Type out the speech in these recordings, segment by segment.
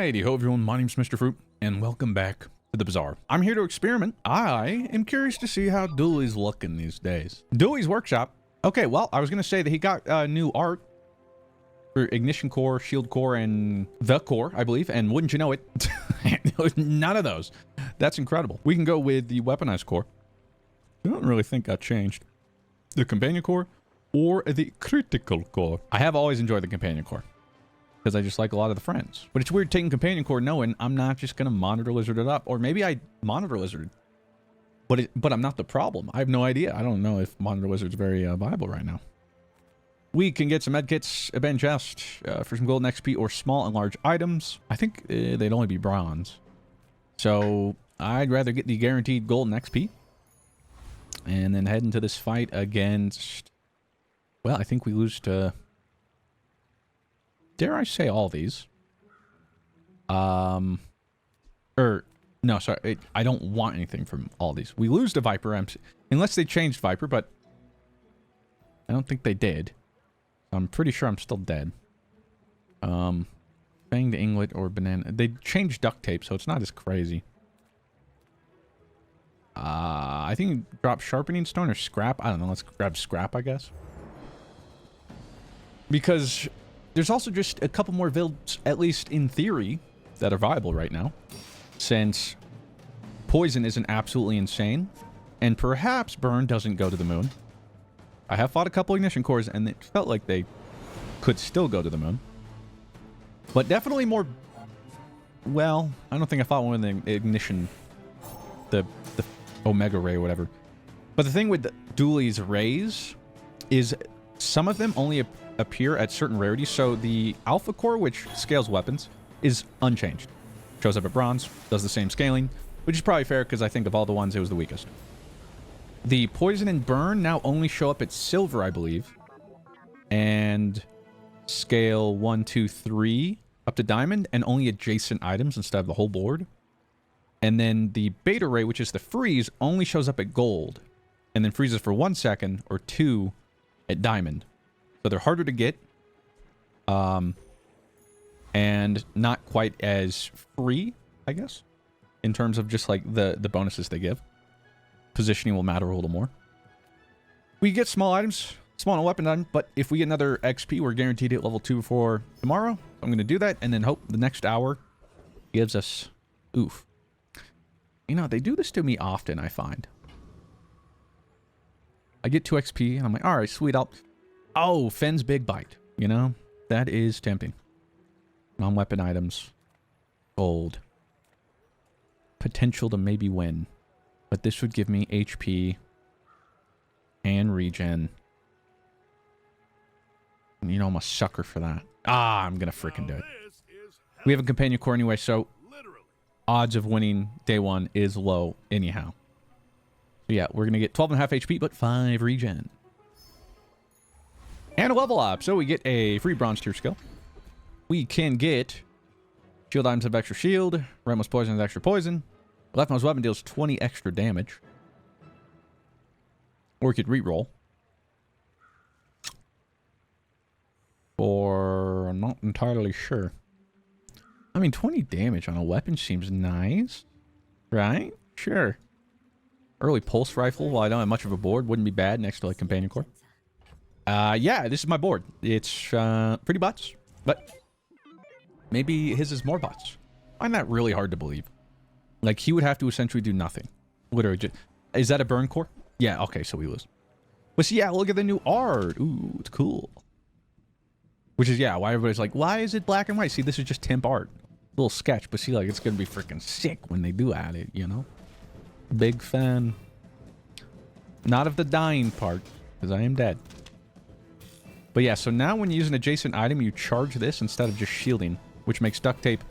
Alrighty, hello everyone, my name's Mr. Fruit, and welcome back to the Bazaar. I'm here to experiment. I am curious to see how Dooley's looking these days. Dooley's workshop. Okay, well, I was going to say that he got new art for Ignition Core, Shield Core, and the Core, I believe, and wouldn't you know it, none of those. That's incredible. We can go with the Weaponized Core. I don't really think that changed. The Companion Core or the Critical Core. I have always enjoyed the Companion Core, because I just like a lot of the friends. But it's weird taking Companion Core knowing I'm not just going to Monitor Lizard it up. Or maybe I Monitor Lizard. But I'm not the problem. I have no idea. I don't know if Monitor Lizard's very viable right now. We can get some medkits, a band chest, for some golden XP or small and large items. I think they'd only be bronze. So I'd rather get the guaranteed golden XP. And then head into this fight against... Well, I think we lose to... Dare I say all these? No, sorry. I don't want anything from all these. We lose to Viper, unless they changed Viper, but I don't think they did. I'm pretty sure I'm still dead. Fanged Inglet or Banana. They changed Duct Tape, so it's not as crazy. I think drop Sharpening Stone or Scrap. I don't know. Let's grab Scrap, I guess. Because... there's also just a couple more builds, at least in theory, that are viable right now. Since Poison isn't absolutely insane, and perhaps Burn doesn't go to the moon. I have fought a couple Ignition Cores, and it felt like they could still go to the moon. But definitely more... well, I don't think I fought one with the Ignition... the Omega Ray or whatever. But the thing with Dooley's Rays is some of them only appear at certain rarities. So the Alpha Core, which scales weapons, is unchanged. Shows up at bronze, does the same scaling, which is probably fair because I think of all the ones it was the weakest. The Poison and Burn now only show up at silver, I believe, and scale 1, 2, 3 up to diamond, and only adjacent items instead of the whole board. And then the Beta Ray, which is the freeze, only shows up at gold, and then freezes for 1 second or 2 at diamond. So they're harder to get, and not quite as free, I guess, in terms of just like the bonuses they give. Positioning will matter a little more. We get small items, small and weapon item, but if we get another XP, we're guaranteed to hit level 2 before tomorrow. I'm going to do that, and then hope the next hour gives us... oof. You know, they do this to me often, I find. I get 2 XP, and I'm like, alright, sweet, oh, Fenn's Big Bite. You know? That is tempting. Non-weapon items. Gold. Potential to maybe win. But this would give me HP. And regen. You know, I'm a sucker for that. Ah, I'm gonna freaking do it. We have a Companion Core anyway, so... odds of winning day 1 is low anyhow. So yeah, we're gonna get 12.5 HP, but 5 regen. And a level up, so we get a free bronze tier skill. We can get shield items of extra shield, rightmost poison is extra poison, leftmost weapon deals 20 extra damage. Or we could reroll. Or I'm not entirely sure. I mean, 20 damage on a weapon seems nice, right? Sure. Early pulse rifle, while I don't have much of a board, wouldn't be bad next to like Companion Core. Yeah, this is my board. It's pretty butts, but maybe his is more butts. I find that really hard to believe. Like, he would have to essentially do nothing. Literally just... is that a Burn Core? Yeah, okay, so we lose. But see, yeah, look at the new art. Ooh, it's cool. Which is, yeah, why everybody's like, why is it black and white? See, this is just temp art. Little sketch, but see, like, it's gonna be freaking sick when they do add it, you know? Big fan. Not of the dying part, because I am dead. But yeah, so now when you use an adjacent item, you charge this instead of just shielding, which makes Duct Tape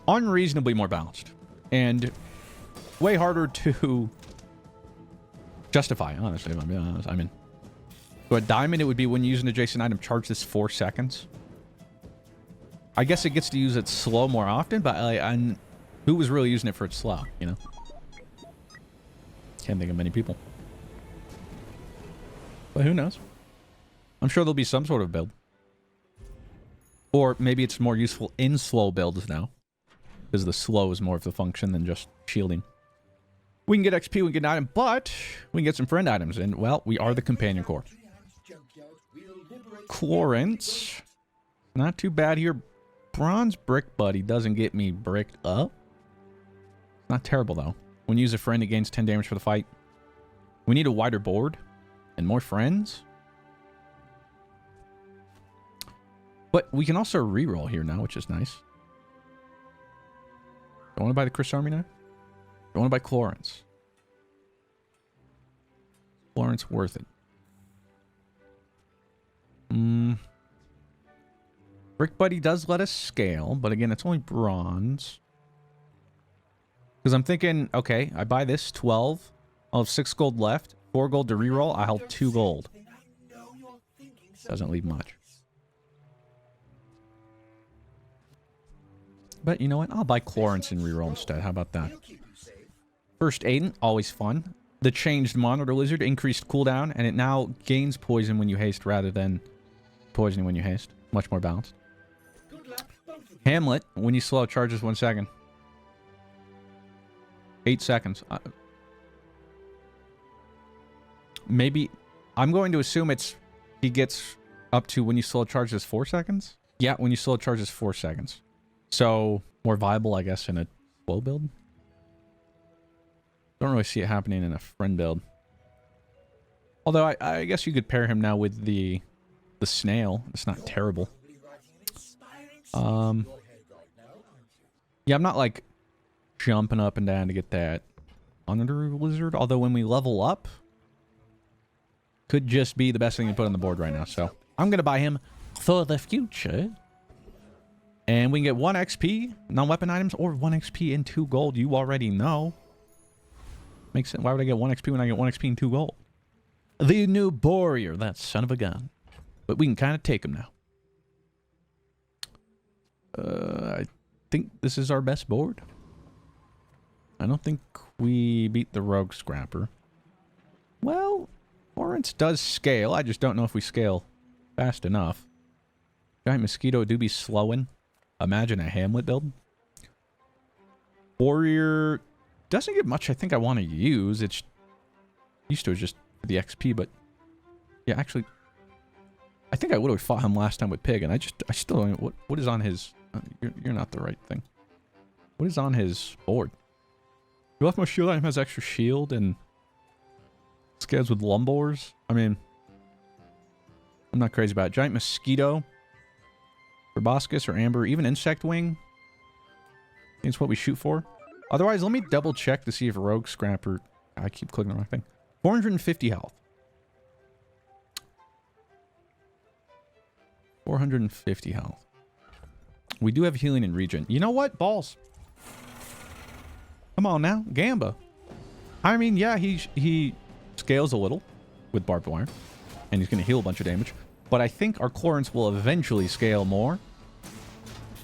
unreasonably more balanced. And way harder to justify, honestly, if I'm being honest. I mean, so at diamond, it would be when you use an adjacent item, charge this 4 seconds. I guess it gets to use it slow more often, but who was really using it for its slow, you know? Can't think of many people. But who knows? I'm sure there'll be some sort of build. Or maybe it's more useful in slow builds now. Because the slow is more of the function than just shielding. We can get XP, we can get an item, but we can get some friend items. And, well, we are the companion core. Chlorants. Not too bad here. Bronze brick buddy doesn't get me bricked up. Not terrible, though. When you use a friend, it gains 10 damage for the fight. We need a wider board and more friends. But we can also reroll here now, which is nice. Don't want to buy the Chris Army now? Don't want to buy Chlorants. Chlorants worth it. Brick Buddy does let us scale, but again, it's only bronze. Because I'm thinking, okay, I buy this, 12. I'll have 6 gold left. 4 gold to reroll. I held 2 gold. Doesn't leave much. But you know what? I'll buy Chlorants and reroll instead. How about that? First Aid, always fun. The changed Monitor Lizard increased cooldown, and it now gains poison when you haste rather than poisoning when you haste. Much more balanced. Hamlet, when you slow, charges 1 second. 8 seconds. Maybe, I'm going to assume he gets up to when you slow charges 4 seconds? Yeah, when you slow charges 4 seconds. So, more viable, I guess, in a slow build. Don't really see it happening in a friend build. Although, I guess you could pair him now with the snail. It's not terrible. Yeah, I'm not, like, jumping up and down to get that Monitor Lizard. Although, when we level up, could just be the best thing to put on the board right now. So, I'm going to buy him for the future. And we can get 1 XP, non-weapon items, or 1 XP and 2 gold. You already know. Makes sense. Why would I get 1 XP when I get 1 XP and 2 gold? The new warrior, that son of a gun. But we can kind of take him now. I think this is our best board. I don't think we beat the Rogue Scrapper. Well, Lawrence does scale. I just don't know if we scale fast enough. Giant Mosquito do be slowing. Imagine a Hamlet build. Warrior doesn't get much I think I want to use. It's used to it just for the XP, but yeah, actually, I think I would have fought him last time with Pig, and I still don't know what is on his. You're not the right thing. What is on his board? Your leftmost shield item has extra shield and scales with Lumbors. I mean, I'm not crazy about it. Giant Mosquito. Proboscis or Amber, even Insect Wing. I think it's what we shoot for. Otherwise, let me double check to see if Rogue Scrapper... I keep clicking the wrong thing. 450 health. 450 health. We do have healing in regen. You know what? Balls. Come on now. Gamba. I mean, yeah, he scales a little with barbed wire. And he's going to heal a bunch of damage. But I think our Chlorants will eventually scale more.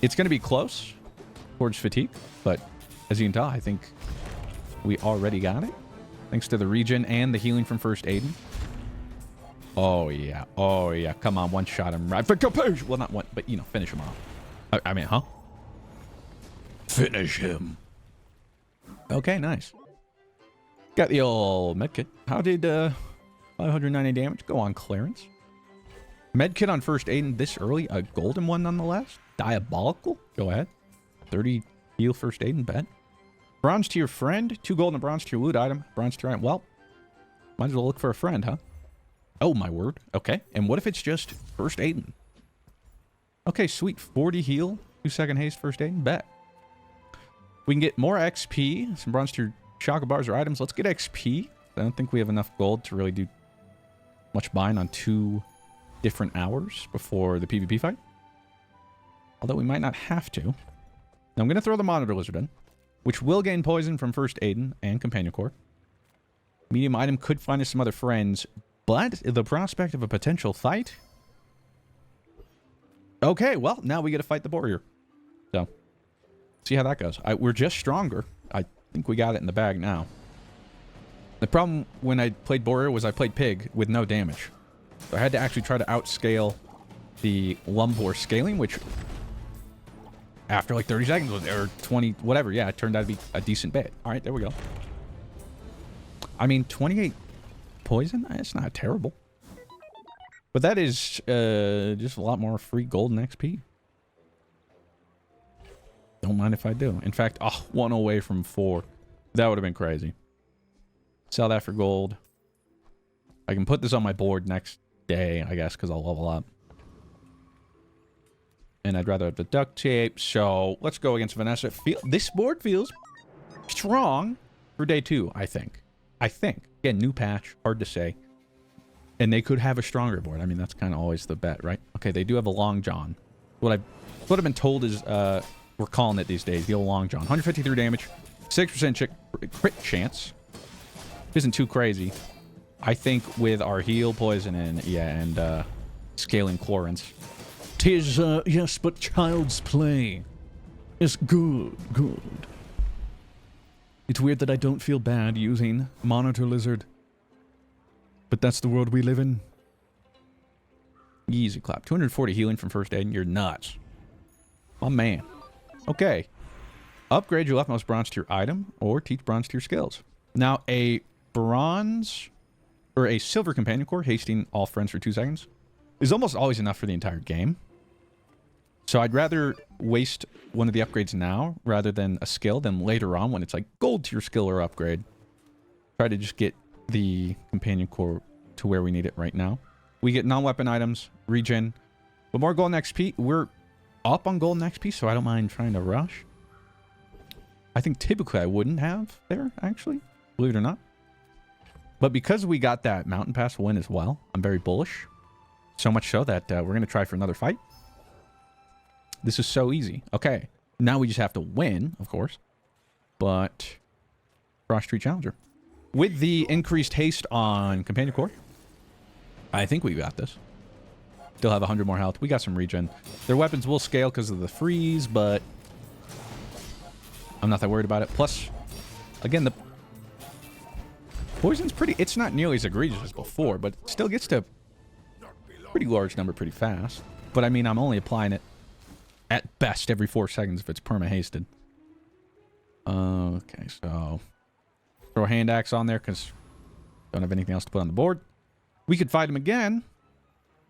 It's going to be close towards fatigue, but as you can tell, I think we already got it. Thanks to the regen and the healing from First Aiden. Oh, yeah. Oh, yeah. Come on, one-shot him right for capiche. Well, not one, but, you know, finish him off. I mean, huh? Finish him. Okay, nice. Got the old medkit. How did 590 damage go on clearance? Medkit on First Aiden this early. A golden one nonetheless. Diabolical. Go ahead. 30 heal First Aiden. Bet. Bronze to your friend. 2 gold and a bronze to your loot item. Bronze to your item. Well, might as well look for a friend, huh? Oh, my word. Okay. And what if it's just First Aiden? Okay, sweet. 40 heal. 2-second haste First Aiden. Bet. We can get more XP. Some bronze to your chocolate bars or items. Let's get XP. I don't think we have enough gold to really do much buying on 2 different hours before the PvP fight. Although we might not have to. Now I'm going to throw the Monitor Lizard in, which will gain poison from First Aiden and Companion Core. Medium item could find us some other friends, but the prospect of a potential fight... Okay, well, now we get to fight the warrior. So, see how that goes. We're just stronger. I think we got it in the bag now. The problem when I played warrior was I played Pig with no damage. So I had to actually try to outscale the Lumbor scaling, which after like 30 seconds or 20, whatever, yeah, it turned out to be a decent bit. All right, there we go. I mean, 28 poison? It's not terrible. But that is just a lot more free gold and XP. Don't mind if I do. In fact, oh, 1 away from 4. That would have been crazy. Sell that for gold. I can put this on my board next day, I guess, because I'll level up. And I'd rather have the duct tape, so let's go against Vanessa. This board feels strong for day 2, I think. Again, new patch, hard to say. And they could have a stronger board. I mean, that's kind of always the bet, right? Okay, they do have a Long John. What I've been told is, we're calling it these days, the old Long John. 153 damage, 6% crit chance. Isn't too crazy. I think with our heal, poison, and scaling chlorins. 'Tis, yes, but child's play. It's good. It's weird that I don't feel bad using Monitor Lizard. But that's the world we live in. Easy clap. 240 healing from first aid. You're nuts. My man. Okay. Upgrade your leftmost bronze tier item or teach bronze tier skills. Now, a bronze or a silver companion core, hasting all friends for 2 seconds, is almost always enough for the entire game. So I'd rather waste one of the upgrades now rather than a skill than later on when it's like gold tier skill or upgrade. Try to just get the companion core to where we need it right now. We get non-weapon items, regen, but more gold and XP. We're up on gold and XP, so I don't mind trying to rush. I think typically I wouldn't have there, actually, believe it or not. But because we got that Mountain Pass win as well, I'm very bullish. So much so that we're going to try for another fight. This is so easy. Okay, now we just have to win, of course. But Cross Street Challenger. With the increased haste on Companion Core, I think we got this. Still have 100 more health. We got some regen. Their weapons will scale because of the freeze, but I'm not that worried about it. Plus, again, the poison's pretty... It's not nearly as egregious as before, but it still gets to a pretty large number pretty fast. But, I mean, I'm only applying it at best every 4 seconds if it's perma-hasted. Okay, so... Throw a hand axe on there because don't have anything else to put on the board. We could fight him again,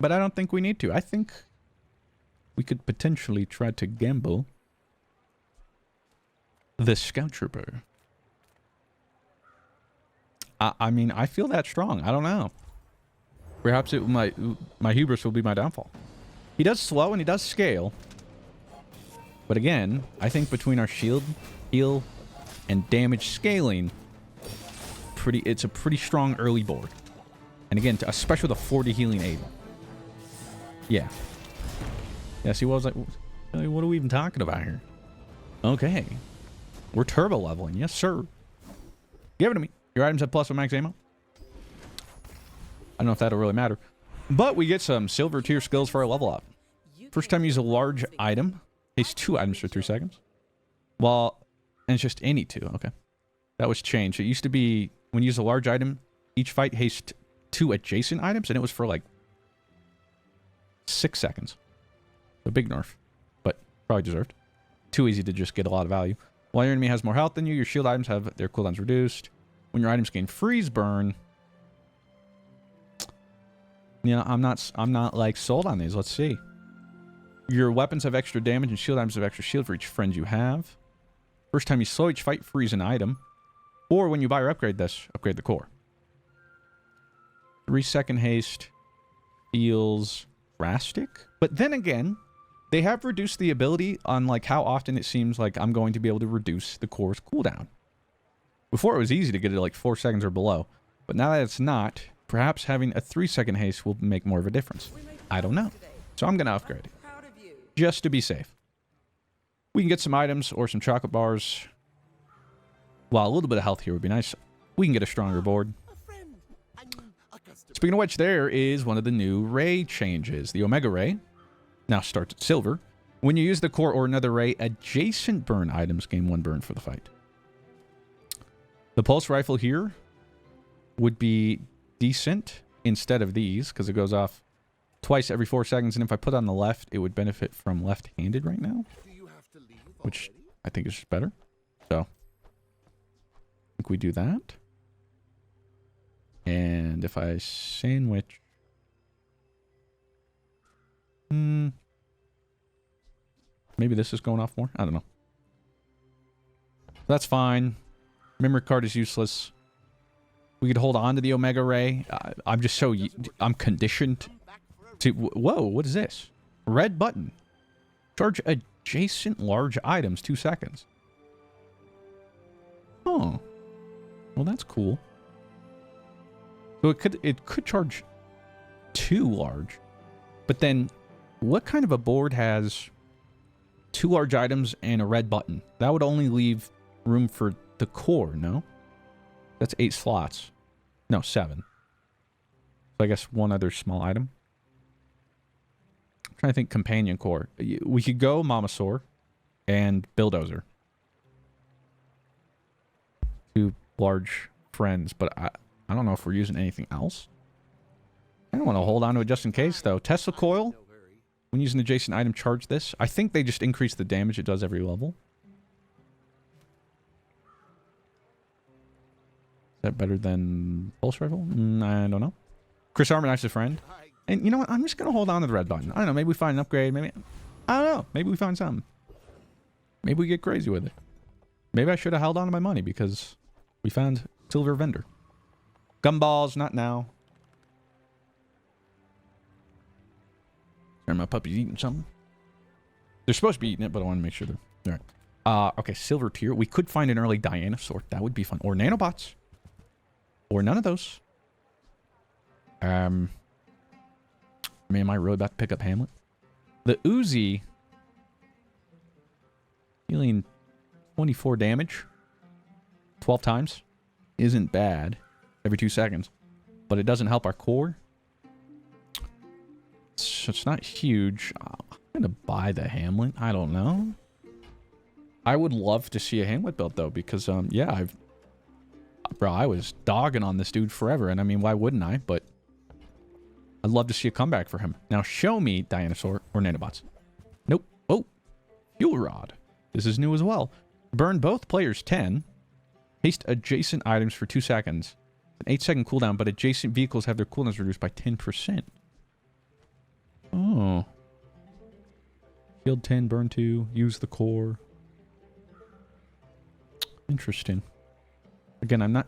but I don't think we need to. I think we could potentially try to gamble the Scout Trooper. I mean, I feel that strong. I don't know. Perhaps my hubris will be my downfall. He does slow and he does scale. But again, I think between our shield, heal, and damage scaling, it's a pretty strong early board. And again, especially with a 40 healing aid. Yeah. Yeah, see, what I was like, what are we even talking about here? Okay. We're turbo leveling. Yes, sir. Give it to me. Your items have plus one max ammo. I don't know if that'll really matter. But we get some silver tier skills for our level up. First time you use a large item. Haste 2 items for 3 seconds. Well, and it's just any 2. Okay. That was changed. It used to be when you use a large item, each fight haste 2 adjacent items, and it was for like 6 seconds. A big nerf, but probably deserved. Too easy to just get a lot of value. While your enemy has more health than you, your shield items have their cooldowns reduced. When your items gain freeze burn, you know, I'm not like sold on these. Let's see. Your weapons have extra damage and shield items have extra shield for each friend you have. First time you slow each fight, freeze an item. Or when you buy or upgrade this, upgrade the core. 3-second haste feels drastic. But then again, they have reduced the ability on like how often it seems like I'm going to be able to reduce the core's cooldown. Before it was easy to get it to like 4 seconds or below. But now that it's not, perhaps having a 3-second haste will make more of a difference. I don't know. So I'm going to upgrade it. Just to be safe. We can get some items or some chocolate bars. Well, a little bit of health here would be nice. We can get a stronger board. Speaking of which, there is one of the new ray changes. The Omega Ray now starts at silver. When you use the core or another ray, adjacent burn items gain 1 burn for the fight. The pulse rifle here would be decent instead of these because it goes off twice every 4 seconds, and if I put on the left, it would benefit from left-handed right now, which I think is just better. So, I think we do that. And if I sandwich... maybe this is going off more? I don't know. That's fine. Memory card is useless. We could hold on to the Omega Ray. I'm just so... I'm conditioned to... Whoa, what is this? Red button. Charge adjacent large items 2 seconds. Oh. Well, that's cool. So it could charge 2 large. But then, what kind of a board has 2 large items and a red button? That would only leave room for the core, no? That's 8 slots. No, 7. So I guess 1 other small item. I'm trying to think companion core. We could go Mamasaur and Bulldozer. 2 large friends, but I don't know if we're using anything else. I don't want to hold on to it just in case, though. Tesla Coil. When using adjacent item, charge this. I think they just increase the damage it does every level. Is that better than Pulse Rifle? I don't know. Chris Armor Knife's a friend. And you know what? I'm just going to hold on to the red button. I don't know. Maybe we find an upgrade. Maybe... I don't know. Maybe we find something. Maybe we get crazy with it. Maybe I should have held on to my money because we found Silver Vendor. Gumballs, not now. Are my puppies eating something? They're supposed to be eating it, but I want to make sure they're... Alright. Okay, Silver Tier. We could find an early Dianosaur. That would be fun. Or Nanobots. Or none of those. I mean, am I really about to pick up Hamlet? The Uzi... Dealing 24 damage. 12 times. Isn't bad. Every 2 seconds. But it doesn't help our core. So it's not huge. I'm going to buy the Hamlet. I don't know. I would love to see a Hamlet build, though, because, yeah, Bro, I was dogging on this dude forever, and I mean, why wouldn't I? But I'd love to see a comeback for him. Now, show me Dinosaur or Nanobots. Nope. Oh, Fuel Rod. This is new as well. Burn both players 10. Haste adjacent items for 2 seconds. An 8-second cooldown, but adjacent vehicles have their cooldowns reduced by 10%. Oh. Field 10, burn 2, use the core. Interesting. Again, I'm not...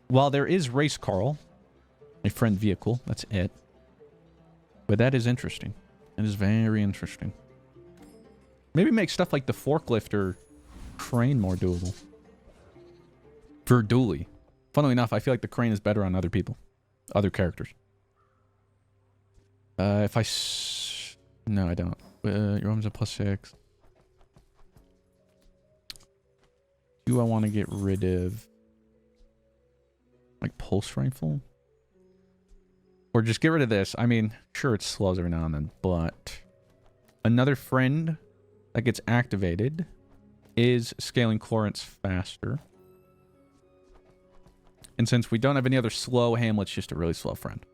While there is Race Carl, a friend vehicle, that's it. But that is interesting. It is very interesting. Maybe make stuff like the forklift or crane more doable. For Dooley. Funnily enough, I feel like the crane is better on other people. Other characters. If I... No, I don't. Your arm's a +6. Do I want to get rid of... Like, Pulse Rifle? Or just get rid of this. I mean, sure, it slows every now and then, but... Another friend that gets activated is scaling Chlorants faster. And since we don't have any other slow Hamlet's just a really slow friend.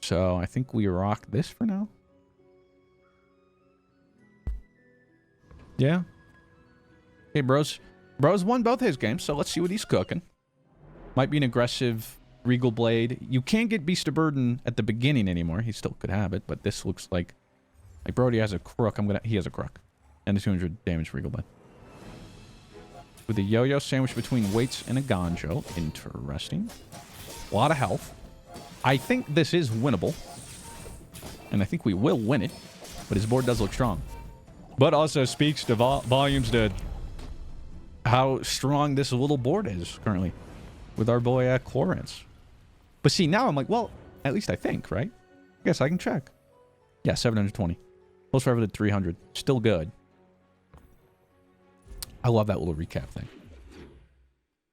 So, I think we rock this for now. Yeah. Hey, Bro's won both his games, so let's see what he's cooking. Might be an aggressive Regal Blade. You can't get Beast of Burden at the beginning anymore. He still could have it, but this looks like... Like, Brody has a crook. He has a crook. And a 200 damage Regal Blade. With a yo-yo sandwich between weights and a Gonjo. Interesting. A lot of health. I think this is winnable. And I think we will win it. But his board does look strong. But also speaks to volumes to how strong this little board is currently. With our boy Chlorants. But see, now I'm like, well, at least I think, right? I guess I can check. Yeah, 720. Pulse Rifle did 300. Still good. I love that little recap thing.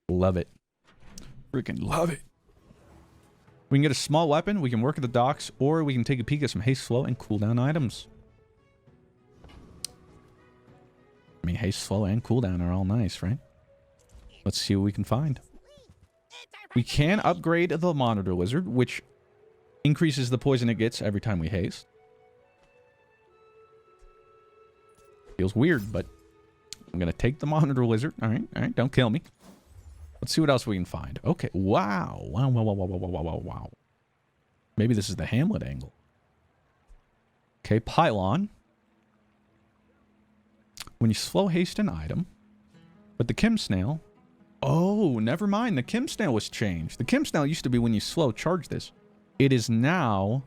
Love it. Freaking love it. We can get a small weapon, we can work at the docks, or we can take a peek at some haste flow and cooldown items. I mean, haste flow and cooldown are all nice, right? Let's see what we can find. We can upgrade the Monitor Lizard, which increases the poison it gets every time we haste. Feels weird, but I'm going to take the Monitor Lizard. All right, don't kill me. Let's see what else we can find. Okay, wow. Wow. Maybe this is the Hamlet angle. Okay, Pylon. When you slow haste an item, but the Kim Snail... Oh, never mind. The Kim Snail was changed. The Kim Snail used to be when you slow charge this. It is now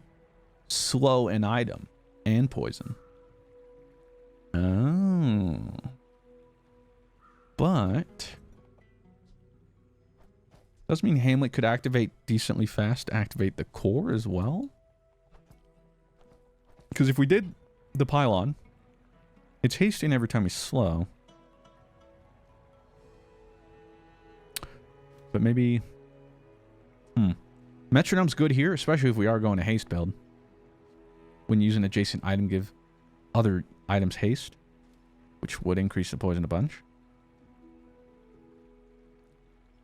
slow an item and poison. Oh. But... does mean Hamlet could activate decently fast to activate the core as well? Because if we did the Pylon, it's hasting every time we slow. But maybe... Metronome's good here, especially if we are going to haste build. When using adjacent item, give other items haste, which would increase the poison a bunch.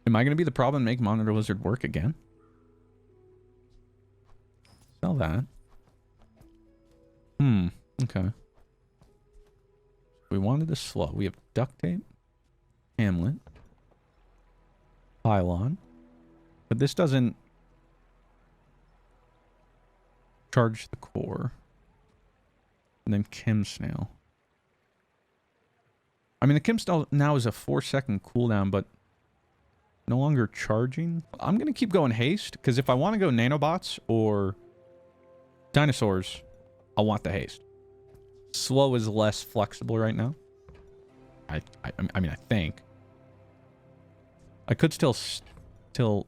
Am I going to be the problem and make Monitor Lizard work again? Sell that. Okay. We wanted to slow. We have Duct Tape, Hamlet, Pylon. But this doesn't charge the core. And then Kim Snail. I mean, the Kim Snail now is a 4-second cooldown, but no longer charging. I'm going to keep going haste, because if I want to go nanobots or dinosaurs, I want the haste. Slow is less flexible right now. I mean, I think. I could still take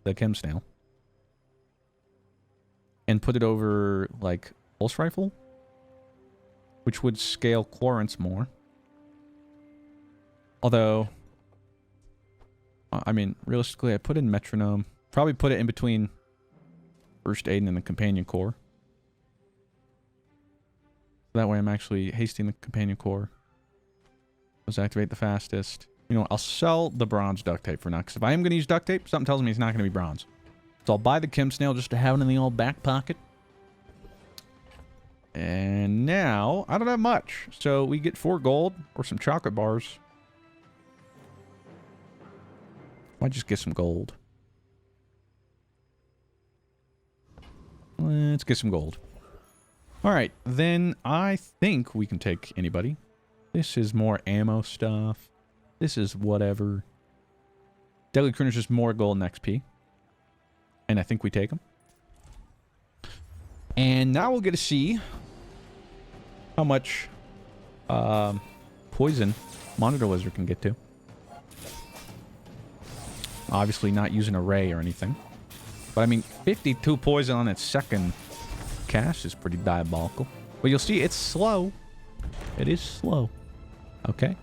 the Kim Snail and put it over, like, Pulse Rifle, which would scale Chlorance more. Although, I mean, realistically, I put in Metronome. Probably put it in between First Aid and the Companion Core. That way I'm actually hasting the Companion Core. Let's activate the fastest. You know what? I'll sell the Bronze Duct Tape for now, because if I am going to use Duct Tape, something tells me it's not going to be Bronze. So I'll buy the Kim Snail just to have it in the old back pocket. And now, I don't have much. So we get 4 gold or some chocolate bars. Might just get some gold. Let's get some gold. Alright, then I think we can take anybody. This is more ammo stuff. This is whatever. Deadly Crooner's just more gold and XP. And I think we take them. And now we'll get to see how much poison Monitor Lizard can get to. Obviously not using a ray or anything. But I mean, 52 poison on its second cast is pretty diabolical. But you'll see it's slow. It is slow. Okay.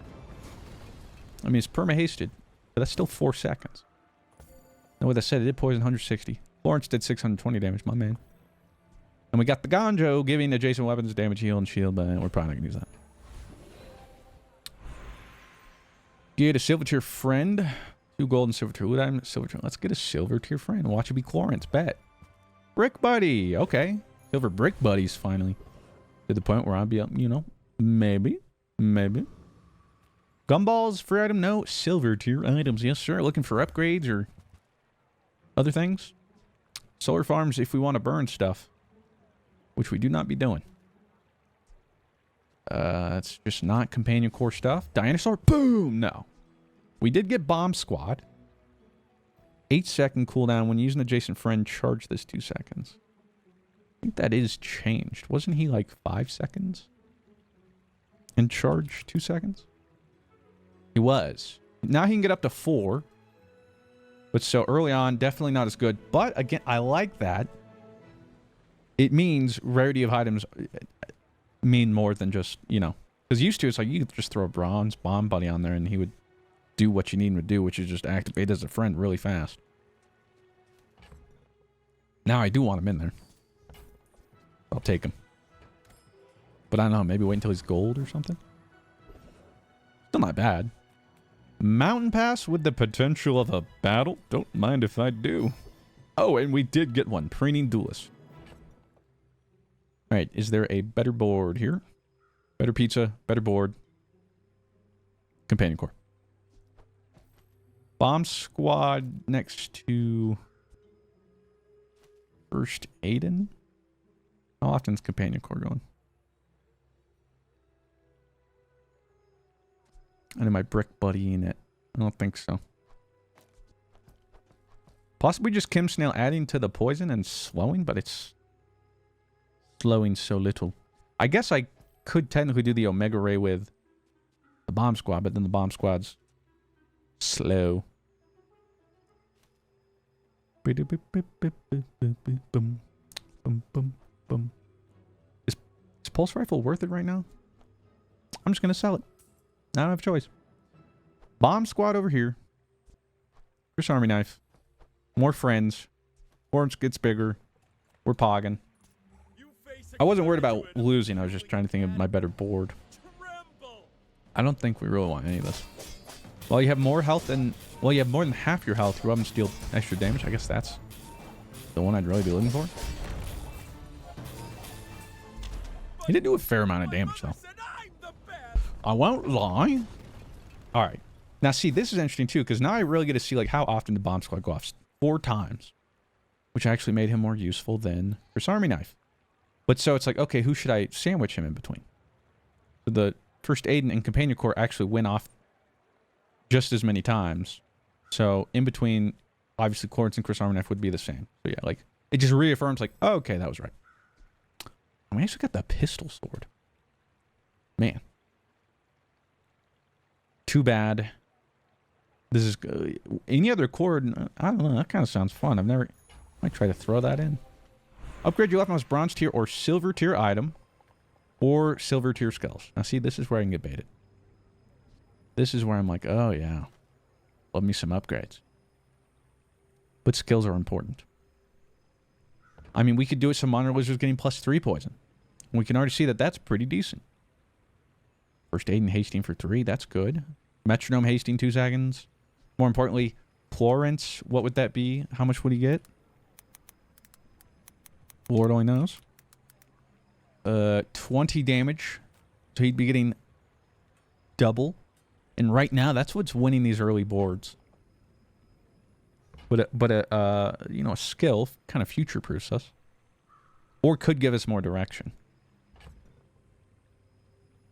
I mean, it's perma-hasted. But that's still 4 seconds. And with that said, it did poison 160. Florence did 620 damage, my man. And we got the Gonjo giving adjacent weapons damage, heal, and shield, but we're probably not going to use that. Get a silver tier friend. 2 gold and silver tier loot item. Silver tier. Let's get a silver tier friend. Watch it be Chlorance. Bet. Brick Buddy. Okay. Silver Brick Buddies finally. To the point where I'll be up, you know, maybe. Gumballs for item? No. Silver tier items. Yes, sir. Looking for upgrades or other things. Solar farms if we want to burn stuff. Which we do not be doing. It's just not companion core stuff. Dinosaur? Boom! No. We did get Bomb Squad. 8-second cooldown. When using adjacent friend, charge this 2 seconds. I think that is changed. Wasn't he like 5 seconds? And charge 2 seconds? He was. Now he can get up to 4. But so early on, definitely not as good. But again, I like that. It means rarity of items mean more than just, you know. Because used to, it's like you could just throw a bronze bomb buddy on there and he would do what you need him to do, which is just activate as a friend really fast. Now I do want him in there. I'll take him. But I don't know, maybe wait until he's gold or something? Still not bad. Mountain Pass with the potential of a battle? Don't mind if I do. Oh, and we did get one. Preening Duelist. All right, is there a better board here? Better pizza, better board. Companion Core. Bomb Squad next to First Aiden. How often is Companion Core going? And am I brick buddying it? I don't think so. Possibly just Kim Snail adding to the poison and slowing, but it's slowing so little. I guess I could technically do the Omega Ray with the Bomb Squad, but then the Bomb Squad's slow. Is Pulse Rifle worth it right now? I'm just going to sell it. I don't have a choice. Bomb Squad over here. Chris Army Knife. More friends. Forms gets bigger. We're pogging. I wasn't worried about losing. I was just trying to think of my better board. I don't think we really want any of this. Well, you have more health and... Well, you have more than half your health. Rub and steal extra damage. I guess that's the one I'd really be looking for. He did do a fair amount of damage, though. I won't lie. All right. Now, see, this is interesting, too, because now I really get to see, like, how often the Bomb Squad go off. 4 times. Which actually made him more useful than Chris Army Knife. But so it's like, okay, who should I sandwich him in between? So the First Aiden and Companion Core actually went off just as many times. So in between, obviously, Clarence and Chris Army Knife would be the same. So yeah, like, it just reaffirms, like, oh, okay, that was right. And we actually got the pistol sword. Man. Too bad. This is... any other chord, I don't know, that kind of sounds fun. I've never... I might try to throw that in. Upgrade your leftmost bronze tier or silver tier item. Or silver tier skills. Now see, this is where I can get baited. This is where I'm like, oh yeah. Love me some upgrades. But skills are important. I mean, we could do it so Monitor Lizard's getting +3 poison. We can already see that that's pretty decent. First Aiden hasting for 3, that's good. Metronome hasting 2 seconds. More importantly, Florence, what would that be? How much would he get? Lord only knows. 20 damage. So he'd be getting double. And right now, that's what's winning these early boards. But you know, a skill kind of future-proofs us. Or could give us more direction.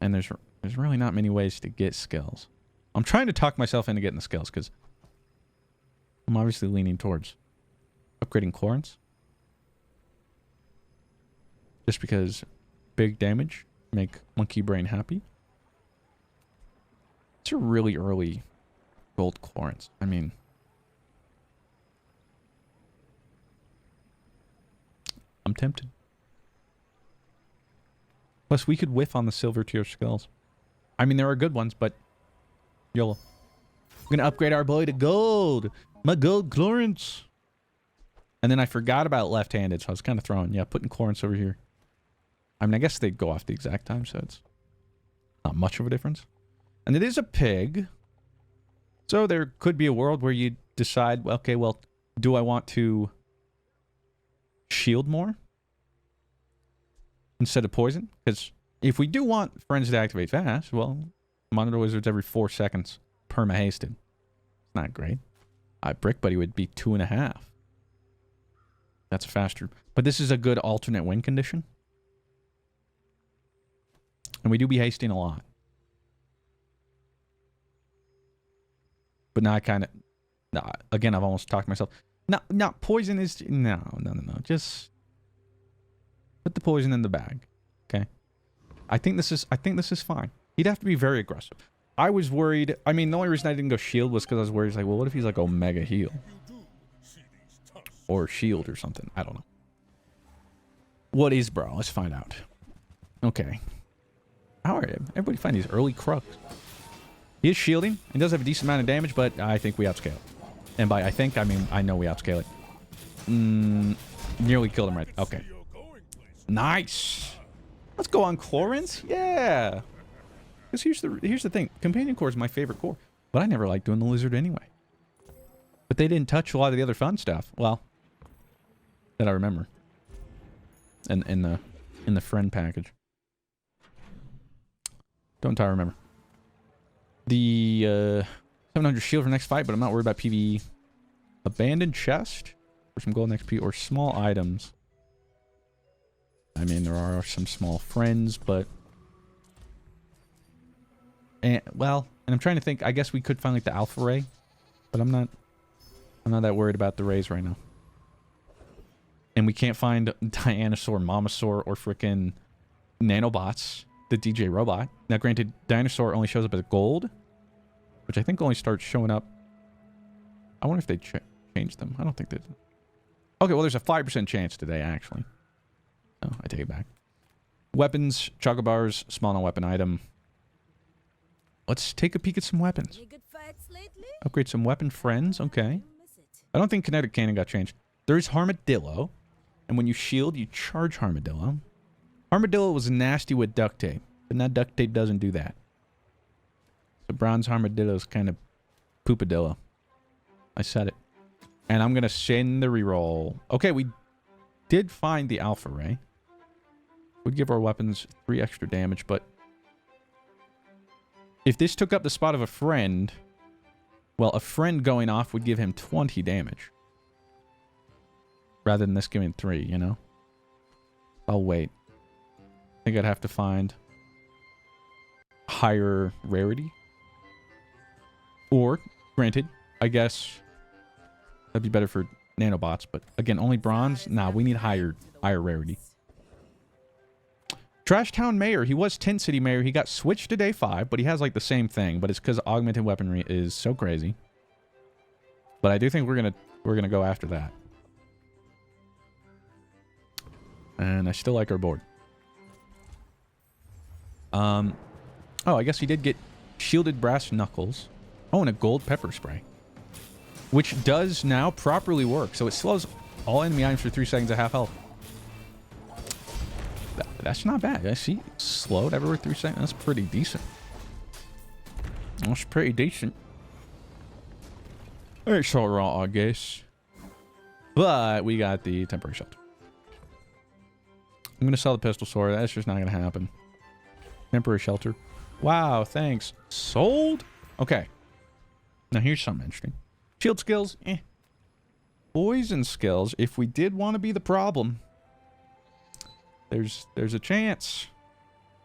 And there's really not many ways to get skills. I'm trying to talk myself into getting the skills, because I'm obviously leaning towards upgrading Clarence. Just because big damage make Monkey Brain happy. It's a really early gold Clarence. I mean, I'm tempted. Plus, we could whiff on the silver tier skulls. I mean, there are good ones, but YOLO. We're gonna upgrade our boy to gold. My gold Clarence. And then I forgot about left-handed, so I was kind of throwing, yeah, putting Clarence over here. I mean, I guess they go off the exact time, so it's not much of a difference. And it is a pig. So there could be a world where you decide, okay, well, do I want to shield more instead of poison? Because if we do want friends to activate fast, well, Monitor Wizards every 4 seconds perma-hasted. It's not great. Brick Buddy would be 2.5. That's faster. But this is a good alternate win condition. And we do be hasting a lot. But now I kind of... Nah, again, I've almost talked myself. No, poison is... No. Just put the poison in the bag. Okay? I think this is fine. He'd have to be very aggressive. I was worried... I mean, the only reason I didn't go shield was because I was worried, like, well, what if he's like Omega heal? Or shield or something. I don't know. What is bro? Let's find out. Okay. How are you? Everybody find these early crooks. He is shielding. He does have a decent amount of damage, but I think we outscale it. And by I think, I mean I know we outscale it. Nearly killed him right. Okay. Nice. Let's go on Clarence. Yeah. Because here's the thing. Companion Core is my favorite core. But I never liked doing the Lizard anyway. But they didn't touch a lot of the other fun stuff. Well, that I remember. And in the friend package. Don't entirely remember. The 700 shield for next fight, but I'm not worried about PvE. Abandoned chest for some gold XP or small items. I mean, there are some small friends, but well, and I'm trying to think. I guess we could find like the alpha ray, but I'm not that worried about the rays right now. And we can't find Dinosaur, Momosaur, or frickin' Nanobots, the DJ robot. Now, granted, Dinosaur only shows up as gold, which I think only starts showing up. I wonder if they changed them. I don't think they did. Okay, well, there's a 5% chance today, actually. Oh, I take it back. Weapons, chocolate bars, small non-weapon item. Let's take a peek at some weapons. Upgrade some weapon friends. Okay. I don't think kinetic cannon got changed. There is Armadillo. And when you shield, you charge Armadillo. Armadillo was nasty with duct tape. But now duct tape doesn't do that. So bronze Armadillo is kind of poopadillo. I said it. And I'm going to send the reroll. Okay, we did find the alpha ray. Would give our weapons 3 extra damage, but if this took up the spot of a friend, well, a friend going off would give him 20 damage. Rather than this giving 3, you know? I'll wait. I think I'd have to find higher rarity. Or, granted, I guess that'd be better for nanobots, but again, only bronze? Nah, we need higher rarity. Trash Town Mayor. He was Tent City Mayor. He got switched to day 5, but he has like the same thing, but it's because augmented weaponry is so crazy. But I do think we're gonna go after that. And I still like our board. Oh, I guess he did get shielded brass knuckles. Oh, and a gold pepper spray. Which does now properly work. So it slows all enemy items for 3 seconds at half health. That's not bad. I see. Slowed everywhere 3 seconds. That's pretty decent. That's pretty decent. It's alright, I guess. But we got the temporary shelter. I'm going to sell the pistol sword. That's just not going to happen. Temporary shelter. Wow, thanks. Sold? Okay. Now here's something interesting. Shield skills, eh. Poison skills, if we did want to be the problem, there's a chance.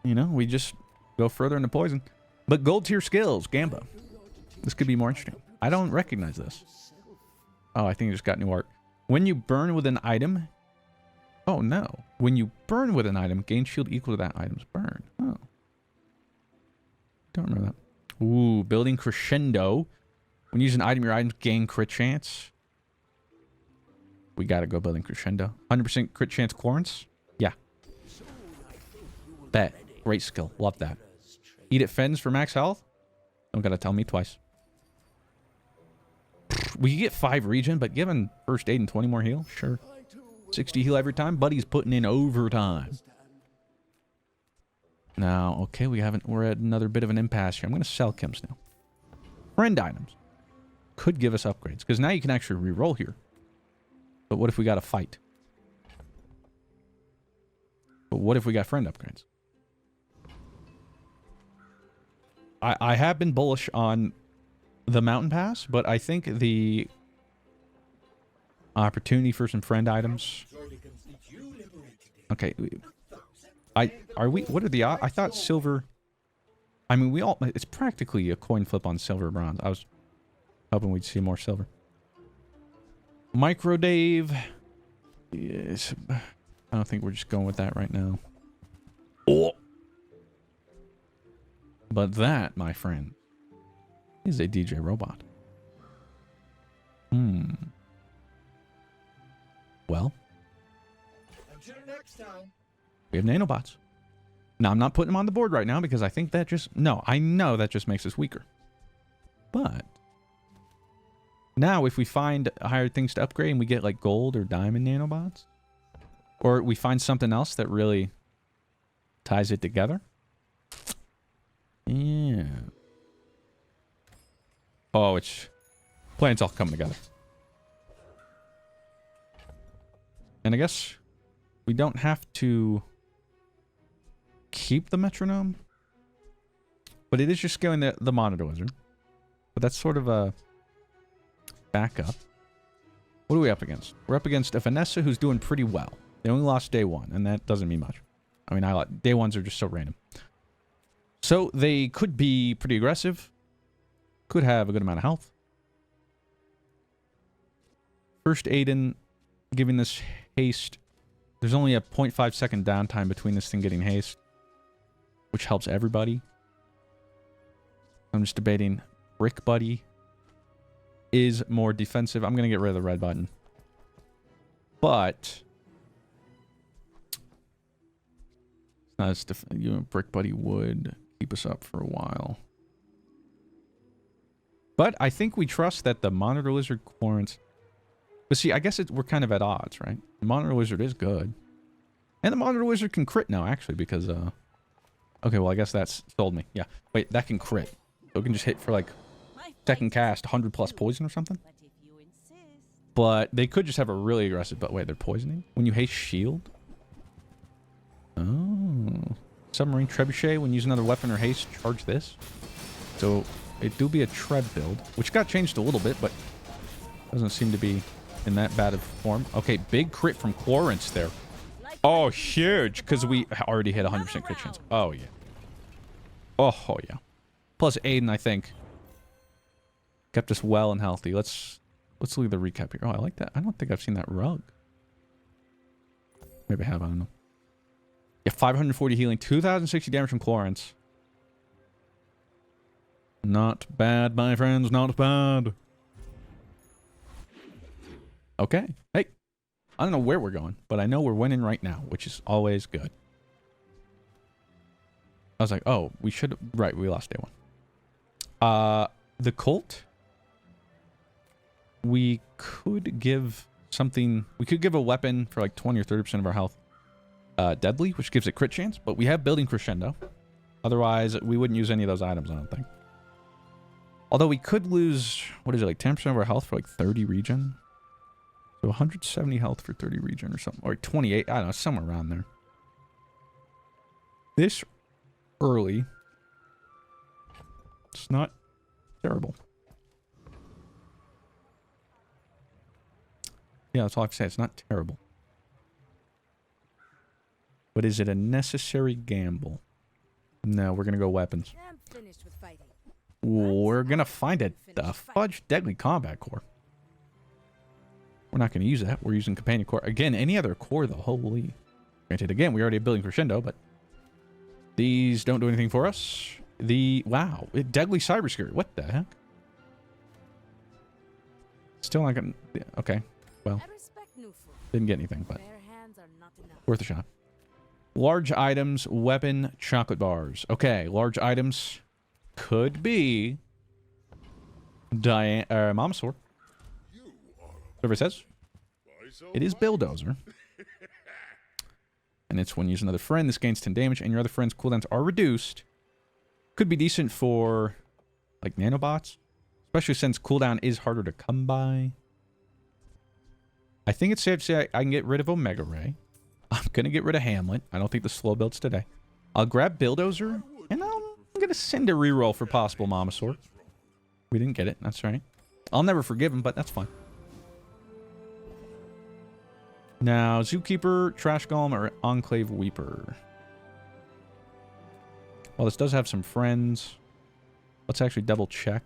You know, we just go further into poison. But gold tier skills, Gamba. This could be more interesting. I don't recognize this. Oh, I think it just got new art. When you burn with an item... Oh, no. When you burn with an item, gain shield equal to that item's burn. Oh. Don't remember that. Ooh, building crescendo. When you use an item, your items gain crit chance. We gotta go building crescendo. 100% crit chance Quarrance? Yeah. Bet. Great skill. Love that. Eat it Fens for max health? Don't gotta tell me twice. We could get 5 regen, but given first aid and 20 more heal? Sure. 60 heal every time. Buddy's putting in overtime. Now, okay, we're at another bit of an impasse here. I'm going to sell chems now. Friend items. Could give us upgrades, because now you can actually reroll here. But what if we got a fight? But what if we got friend upgrades? I have been bullish on the mountain pass, but I think the opportunity for some friend items. Okay. What are the odds? I thought silver. I mean, it's practically a coin flip on silver bronze. I was hoping we'd see more silver. Micro Dave. Yes. I don't think we're just going with that right now. Oh. But that, my friend, is a DJ robot. Well, until next time. We have nanobots. Now, I'm not putting them on the board right now because I think that just... No, I know that just makes us weaker. But now, if we find higher things to upgrade and we get like gold or diamond nanobots, or we find something else that really ties it together. Yeah. Oh, it's... Plan's all coming together. And I guess we don't have to keep the metronome. But it is just scaling the monitor lizard. But that's sort of a backup. What are we up against? We're up against a Vanessa who's doing pretty well. They only lost day 1, and that doesn't mean much. I mean, day 1s are just so random. So they could be pretty aggressive. Could have a good amount of health. First Aiden giving this haste. There's only a 0.5 second downtime between this thing getting haste, which helps everybody. I'm just debating. Brick Buddy is more defensive. I'm going to get rid of the red button. But it's not as Brick Buddy would keep us up for a while. But I think we trust that the Monitor Lizard Quarrants... But see, I guess we're kind of at odds, right? The Monitor Lizard is good. And the Monitor Lizard can crit now, actually, because... Okay, well, I guess that's sold me. Yeah. Wait, that can crit. So it can just hit for, like, second cast 100 plus poison or something. But they could just have a really aggressive... But wait, they're poisoning? When you haste shield? Oh. Submarine Trebuchet, when you use another weapon or haste, charge this. So it do be a Treb build, which got changed a little bit, but doesn't seem to be in that bad of form. Okay, big crit from Quarrants there. Oh, huge, because we already hit 100% crit chance. Oh, yeah. Oh, yeah. Plus Aiden, I think, kept us well and healthy. Let's look at the recap here. Oh, I like that. I don't think I've seen that rug. Maybe I have, I don't know. Yeah, 540 healing, 2,060 damage from Quarrants. Not bad, my friends, not bad. Okay. Hey, I don't know where we're going, but I know we're winning right now, which is always good. I was like, oh, we should... Right, we lost day 1. The Colt. We could give something... We could give a weapon for like 20 or 30% of our health. Deadly, which gives it crit chance, but we have Building Crescendo. Otherwise, we wouldn't use any of those items, I don't think. Although we could lose... What is it, like 10% of our health for like 30 regen? So 170 health for 30 regen or something. Or 28, I don't know, somewhere around there. This early... It's not terrible. Yeah, that's all I have to say. It's not terrible. But is it a necessary gamble? No, we're going to go weapons. We're going to find it. The Fudge Deadly Combat Core. We're not going to use that. We're using Companion Core. Again, any other core, though. Holy. Granted, again, we already have Building Crescendo, but these don't do anything for us. Wow. Deadly Cyber Scary. What the heck? Still not going to... Okay. Well. Didn't get anything, but worth a shot. Large items, weapon, chocolate bars. Okay, large items could be Mama Sword. Whatever it says. It is Bulldozer. And it's when you use another friend, this gains 10 damage, and your other friend's cooldowns are reduced. Could be decent for, like, nanobots. Especially since cooldown is harder to come by. I think it's safe to say I can get rid of Omega Ray. I'm going to get rid of Hamlet. I don't think the slow builds today. I'll grab Bulldozer, and I'm going to send a reroll for possible Mama Sword. We didn't get it. That's right. I'll never forgive him, but that's fine. Now, Zookeeper, Trash Golem, or Enclave Weeper. Well, this does have some friends. Let's actually double check.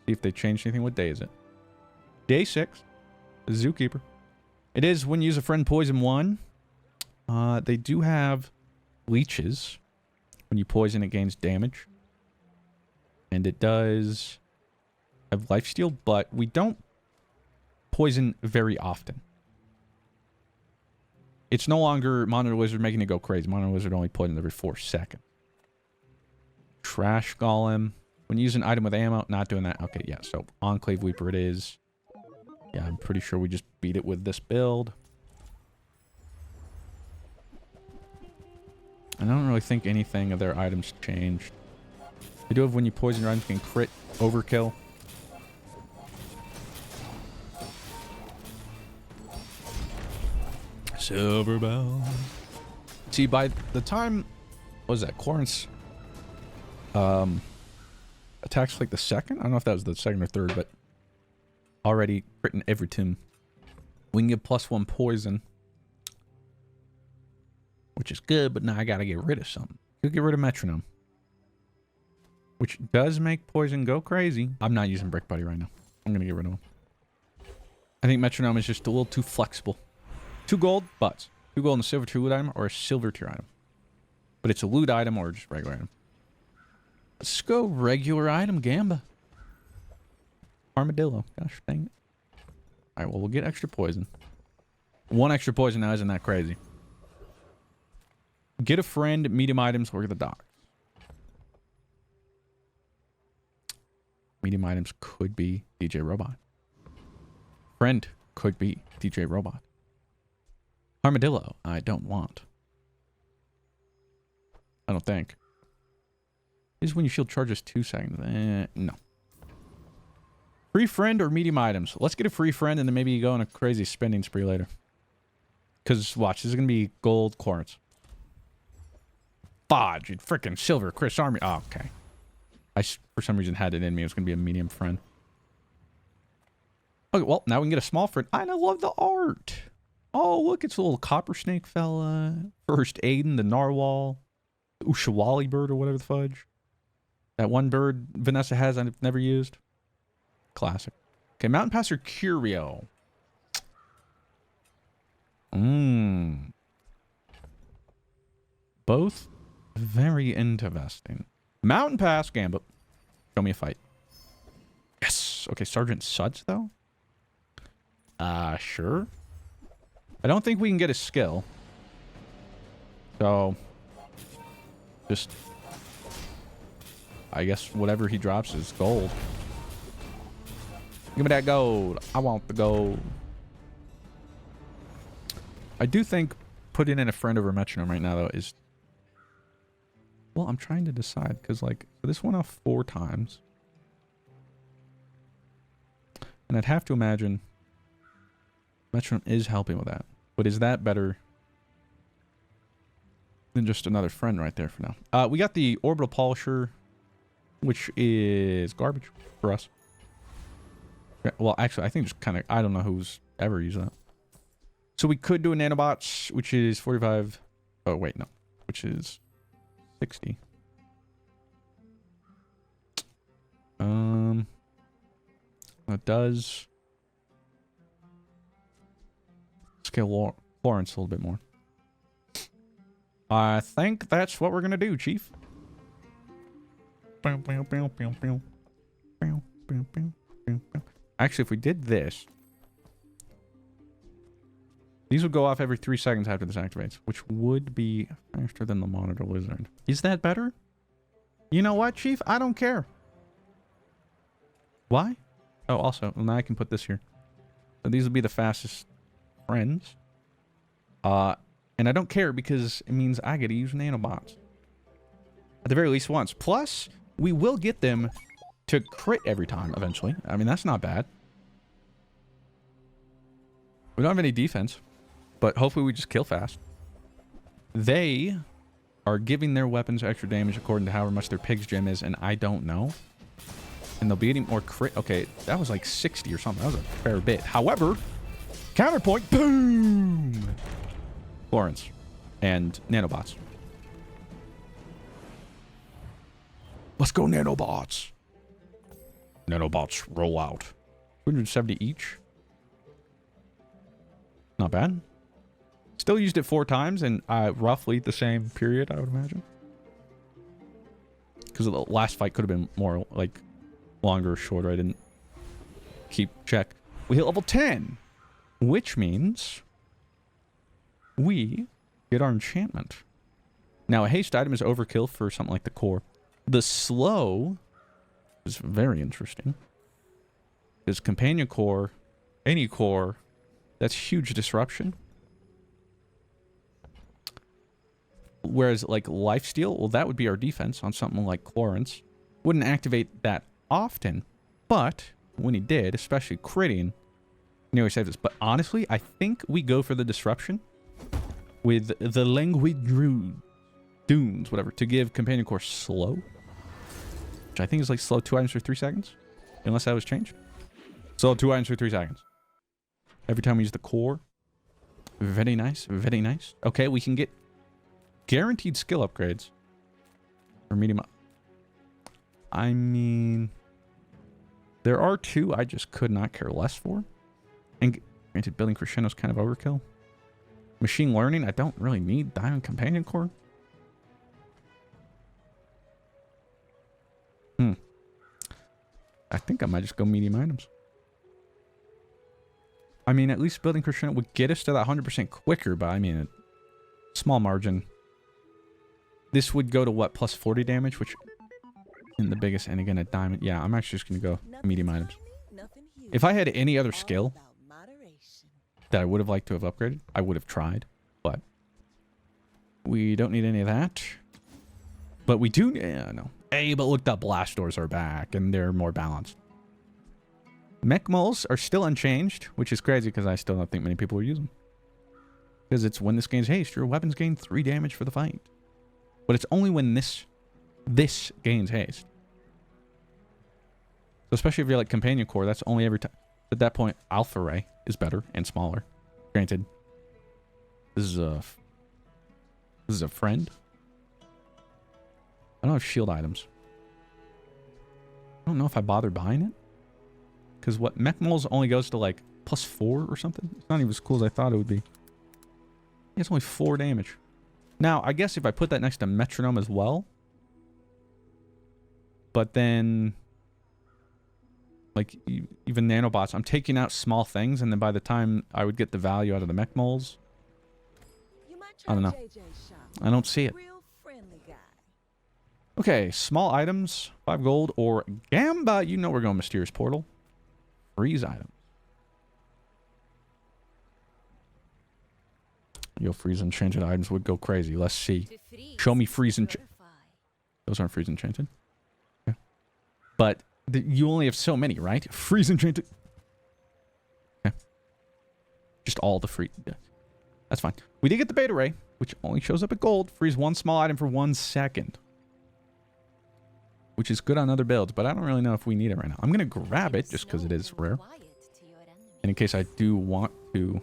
See if they changed anything. What day is it? Day 6. Zookeeper. It is when you use a friend poison 1. They do have leeches. When you poison, it gains damage. And it does have lifesteal, but we don't poison very often. It's no longer Monitor Wizard making it go crazy. Monitor Wizard only poisons every 4 seconds. Trash Golem. When you use an item with ammo, not doing that. Okay, yeah, so Enclave Weeper it is. Yeah, I'm pretty sure we just beat it with this build. And I don't really think anything of their items changed. They do have when you poison your items, you can crit overkill. Silver bell. See, by the time, what was that, Corrance attacks like the second? I don't know if that was the second or third, but already written every team. We can get +1 poison, which is good, but now I gotta get rid of something. Could get rid of metronome, which does make poison go crazy. I'm not using Brick Buddy right now. I'm gonna get rid of him. I think metronome is just a little too flexible. 2 gold, but 2 gold and a silver tier loot item or a silver tier item. But it's a loot item or just regular item. Let's go regular item, Gamba. Armadillo. Gosh dang it. Alright, well, we'll get extra poison. 1 extra poison now isn't that crazy. Get a friend, medium items, or the docks. Medium items could be DJ Robot. Friend could be DJ Robot. Armadillo, I don't want. I don't think. This is when your shield charges 2 seconds. No. Free friend or medium items? Let's get a free friend and then maybe you go on a crazy spending spree later. Because, watch, this is going to be gold quartz. Fudge, you freaking silver, Chris Army. Oh, okay. I, for some reason, had it in me. It was going to be a medium friend. Okay, well, now we can get a small friend. I love the art. Oh, look, it's a little copper snake fella. First Aiden, the narwhal. Ushawali bird or whatever the fudge. That one bird Vanessa has I've never used. Classic. Okay, Mountain Passer Curio. Both very interesting. Mountain Pass Gambit. Show me a fight. Yes. Okay, Sergeant Suds, though? Sure. I don't think we can get a skill. So, just, I guess whatever he drops is gold. Give me that gold. I want the gold. I do think putting in a friend over metronome right now, though, is... Well, I'm trying to decide, because, like, this went off 4 times. And I'd have to imagine metronome is helping with that. But is that better than just another friend right there for now? We got the Orbital Polisher, which is garbage for us. Well, actually, I think just kind of... I don't know who's ever used that. So we could do a nanobots, which is 45... Oh, wait, no. Which is 60. That does... Scale Florence a little bit more. I think that's what we're gonna do, Chief. Actually, if we did this, these would go off every 3 seconds after this activates, which would be faster than the Monitor Lizard. Is that better? You know what, Chief? I don't care. Why? Oh, also, well, now I can put this here. So these will be the fastest friends. And I don't care because it means I get to use nanobots. At the very least once. Plus, we will get them to crit every time eventually. I mean, that's not bad. We don't have any defense, but hopefully we just kill fast. They are giving their weapons extra damage according to however much their pig's gem is, and I don't know. And they'll be getting more crit. Okay, that was like 60 or something. That was a fair bit. However, counterpoint, boom! Florence and nanobots. Let's go nanobots. Nanobots roll out. 270 each. Not bad. Still used it 4 times in roughly the same period, I would imagine. Because the last fight could have been more, like, longer or shorter. I didn't keep check. We hit level 10, which means we get our enchantment. Now, a haste item is overkill for something like the core. The slow is very interesting. Because companion core, any core, that's huge disruption. Whereas, like, lifesteal, well, that would be our defense on something like Chlorance. Wouldn't activate that often, but when he did, especially critting, nearly saved us. But honestly, I think we go for the disruption with the languid dunes, whatever, to give companion core slow, which I think is like slow 2 items for 3 seconds, unless that was changed. Slow 2 items for 3 seconds. Every time we use the core. Very nice, very nice. Okay, we can get guaranteed skill upgrades for medium. I mean, there are 2 I just could not care less for. And granted, building crescendo is kind of overkill. Machine learning, I don't really need diamond companion core. I think I might just go medium items. I mean, at least building crescendo would get us to that 100% quicker, but I mean, a small margin. This would go to what, plus 40 damage, which in the biggest, and again, a diamond. Yeah, I'm actually just going to go medium items. If I had any other skill that I would have liked to have upgraded, I would have tried, but we don't need any of that. But we do, yeah, no. Hey, but look, the blast doors are back, and they're more balanced. Mech moles are still unchanged, which is crazy because I still don't think many people are using them. Because it's when this gains haste, your weapons gain 3 damage for the fight. But it's only when this gains haste. So especially if you're like companion core, that's only every time. At that point, alpha ray is better and smaller. Granted, this is a friend. I don't have shield items. I don't know if I bother buying it. Because what, mech moles only goes to like plus 4 or something. It's not even as cool as I thought it would be. It's only 4 damage. Now, I guess if I put that next to metronome as well. But then, like, even nanobots, I'm taking out small things, and then by the time I would get the value out of the mech moles, I don't know. I don't see it. Okay, small items, 5 gold, or Gamba. You know we're going Mysterious Portal. Freeze items. Yo, freeze enchanted items would go crazy. Let's see. Show me freeze enchanted. Those aren't freeze enchanted. Yeah. But you only have so many, right? Freeze enchanted. Okay. Just all the free. Yeah. That's fine. We did get the beta ray, which only shows up at gold. Freeze 1 small item for 1 second. Which is good on other builds, but I don't really know if we need it right now. I'm going to grab it just because it is rare. And in case I do want to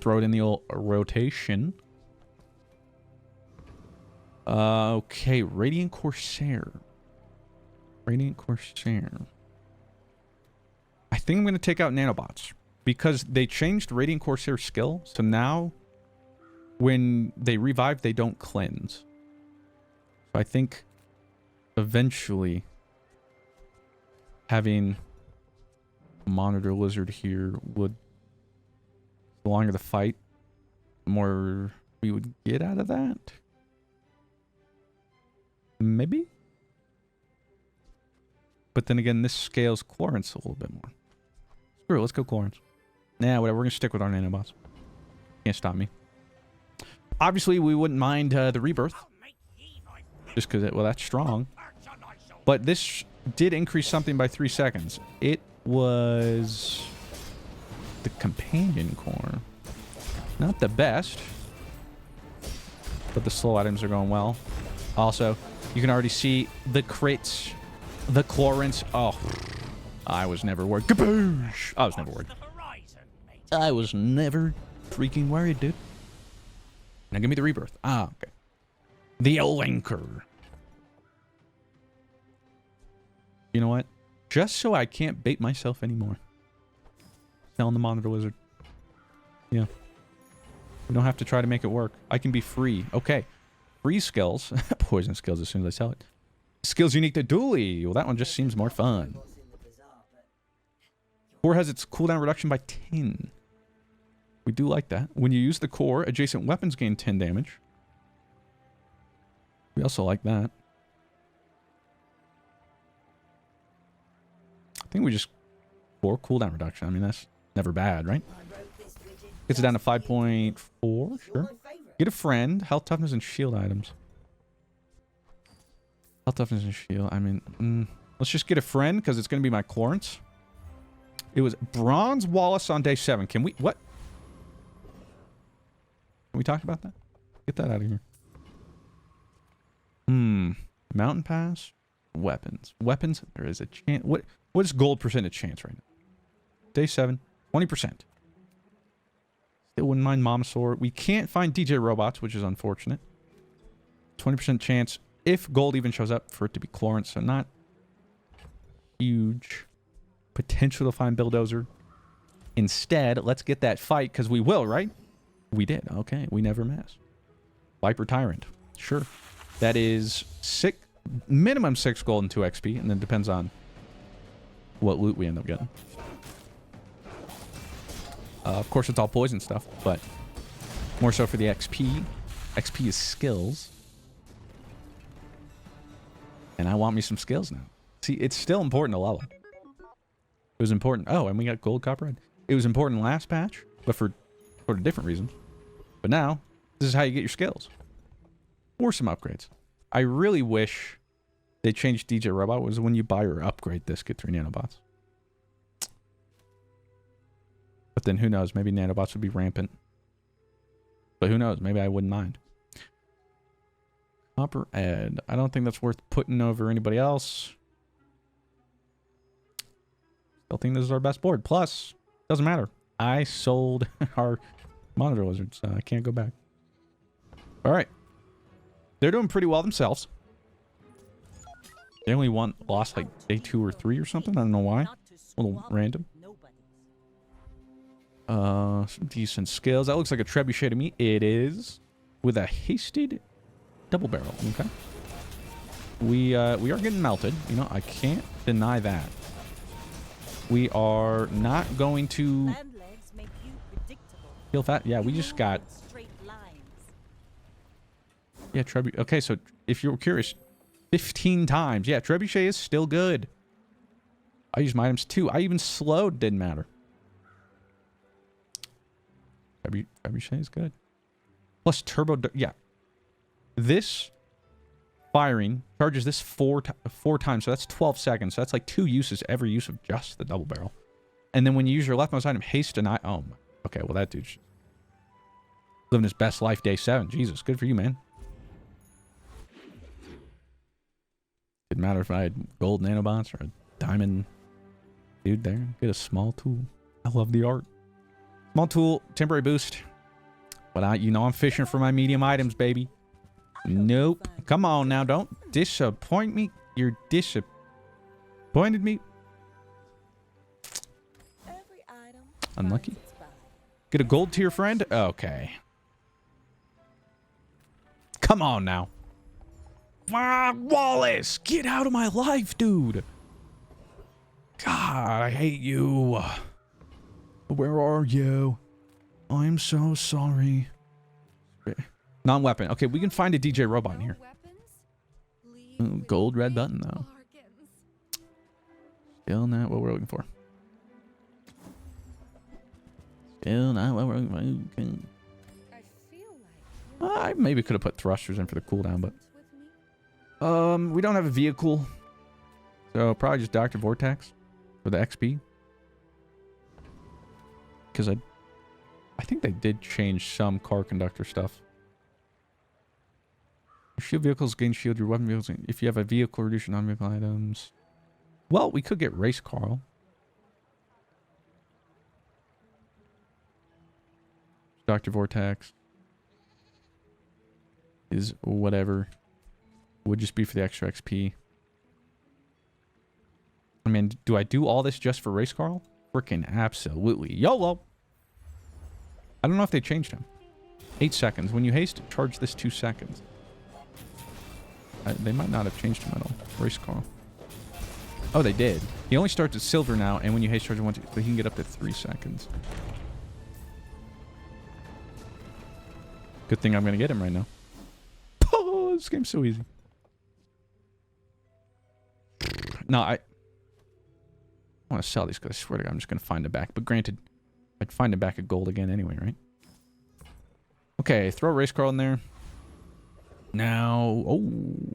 throw it in the old rotation. Okay, Radiant Corsair. Radiant Corsair. I think I'm going to take out nanobots. Because they changed Radiant Corsair skill. So now, when they revive, they don't cleanse. So I think eventually having a monitor lizard here would, the longer the fight, the more we would get out of that. Maybe? But then again, this scales Chlorance a little bit more. Screw it, let's go Chlorance. Nah, whatever, we're gonna stick with our nanobots. Can't stop me. Obviously, we wouldn't mind the rebirth. Just because, well, that's strong. But this did increase something by 3 seconds. It was the companion core. Not the best. But the slow items are going well. Also, you can already see the crits. The Chlorance. Oh, I was never worried. Kaboosh! I was never worried. I was never freaking worried, dude. Now give me the rebirth. Ah, okay. The Anchor. You know what? Just so I can't bait myself anymore. Selling the monitor lizard. Yeah. We don't have to try to make it work. I can be free. Okay. Free skills. Poison skills as soon as I sell it. Skills unique to Dooley. Well, that one just seems more fun. Core has its cooldown reduction by 10. We do like that. When you use the core, adjacent weapons gain 10 damage. We also like that. I think we just core cooldown reduction. I mean, that's never bad, right? Gets it down to 5.4. Sure. Get a friend. Health, toughness, and shield items. Health, toughness, and shield. I mean, let's just get a friend because it's going to be my Chlorance. It was Bronze Wallace on day 7. Can we... What? Can we talk about that? Get that out of here. Mountain pass. Weapons. Weapons. There is a chance. What is gold percentage chance right now? Day 7. 20%. Still wouldn't mind Mama Sword. We can't find DJ robots, which is unfortunate. 20% chance, if gold even shows up, for it to be Chlorant, so not huge. Potential to find Bulldozer. Instead, let's get that fight, because we will, right? We did. Okay, we never miss. Viper Tyrant. Sure. That is minimum 6 gold and 2 XP, and then depends on what loot we end up getting. Of course, it's all poison stuff, but more so for the XP. XP is skills. And I want me some skills now. See, it's still important to level. It was important. Oh, and we got gold, copper, red. It was important last patch, but for sort of different reasons. But now, this is how you get your skills. Or some upgrades. I really wish they changed DJ Robot was when you buy or upgrade this, get 3 nanobots. But then who knows? Maybe nanobots would be rampant. But who knows? Maybe I wouldn't mind. Copper Ed. I don't think that's worth putting over anybody else. Still think this is our best board. Plus, doesn't matter. I sold our monitor lizards, so I can't go back. All right. They're doing pretty well themselves. They only lost like day 2 or 3 or something. I don't know why. A little random. Some decent skills. That looks like a trebuchet to me. It is. With a hasted double barrel. Okay. We are getting melted. You know, I can't deny that. We are not going to feel fat. Yeah, we just got. Yeah, trebuchet. Okay, so if you're curious, 15 times. Yeah, trebuchet is still good. I used my items too. I even slowed. Didn't matter. Trebuchet is good. Plus turbo. Yeah. This firing charges this four times. So that's 12 seconds. So that's like 2 uses every use of just the double barrel. And then when you use your leftmost item, haste and oh, okay, well, that dude's living his best life day 7. Jesus, good for you, man. Didn't matter if I had gold nanobots or a diamond dude there. Get a small tool. I love the art. Small tool, temporary boost. But you know I'm fishing for my medium items, baby. Nope. Come on now, don't disappoint me. You're disappointed me. Unlucky. Get a gold tier friend? Okay. Come on now. Wallace, get out of my life, dude. God, I hate you. Where are you? I'm so sorry. Non-weapon. Okay, we can find a DJ robot in here. Gold red button, though. Still not what we're looking for. Still not what we're looking for. I maybe could have put thrusters in for the cooldown, but... we don't have a vehicle. So probably just Dr. Vortex for the XP. Because I think they did change some car conductor stuff. Your shield vehicles gain shield, your weapon vehicles. If you have a vehicle, reduce your non-vehicle items. Well, we could get Race Carl. Dr. Vortex is whatever. Would just be for the extra XP. I mean, do I do all this just for Race Carl? Freaking absolutely. YOLO! I don't know if they changed him. 8 seconds. When you haste, charge this 2 seconds. They might not have changed him at all. Race Carl. Oh, they did. He only starts at silver now, and when you haste charge him once, he can get up to 3 seconds. Good thing I'm going to get him right now. Oh, this game's so easy. No, I want to sell these because I swear to God I'm just going to find them back. But granted, I'd find them back at gold again anyway, right? Okay, throw Race Carl in there. Now, oh,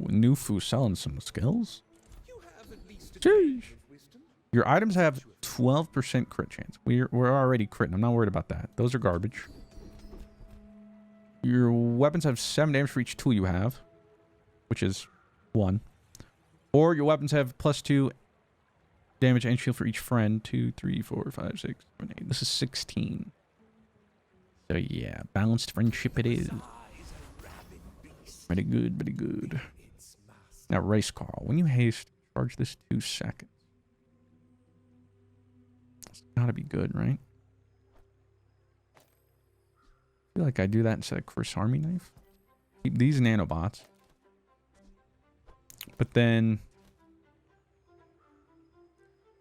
Nufu selling some skills. Jeez. Your items have 12% crit chance. We're already critting. I'm not worried about that. Those are garbage. Your weapons have 7 damage for each tool you have, which is 1. Or your weapons have +2 damage and shield for each friend. 2, 3, 4, 5, 6, 7, 8. This is 16. So yeah, balanced friendship it is. Very good, very good. Now race Carl. When you haste, charge this 2 seconds. It's gotta be good, right? I feel like I do that instead of Chris Army Knife. Keep these nanobots. But then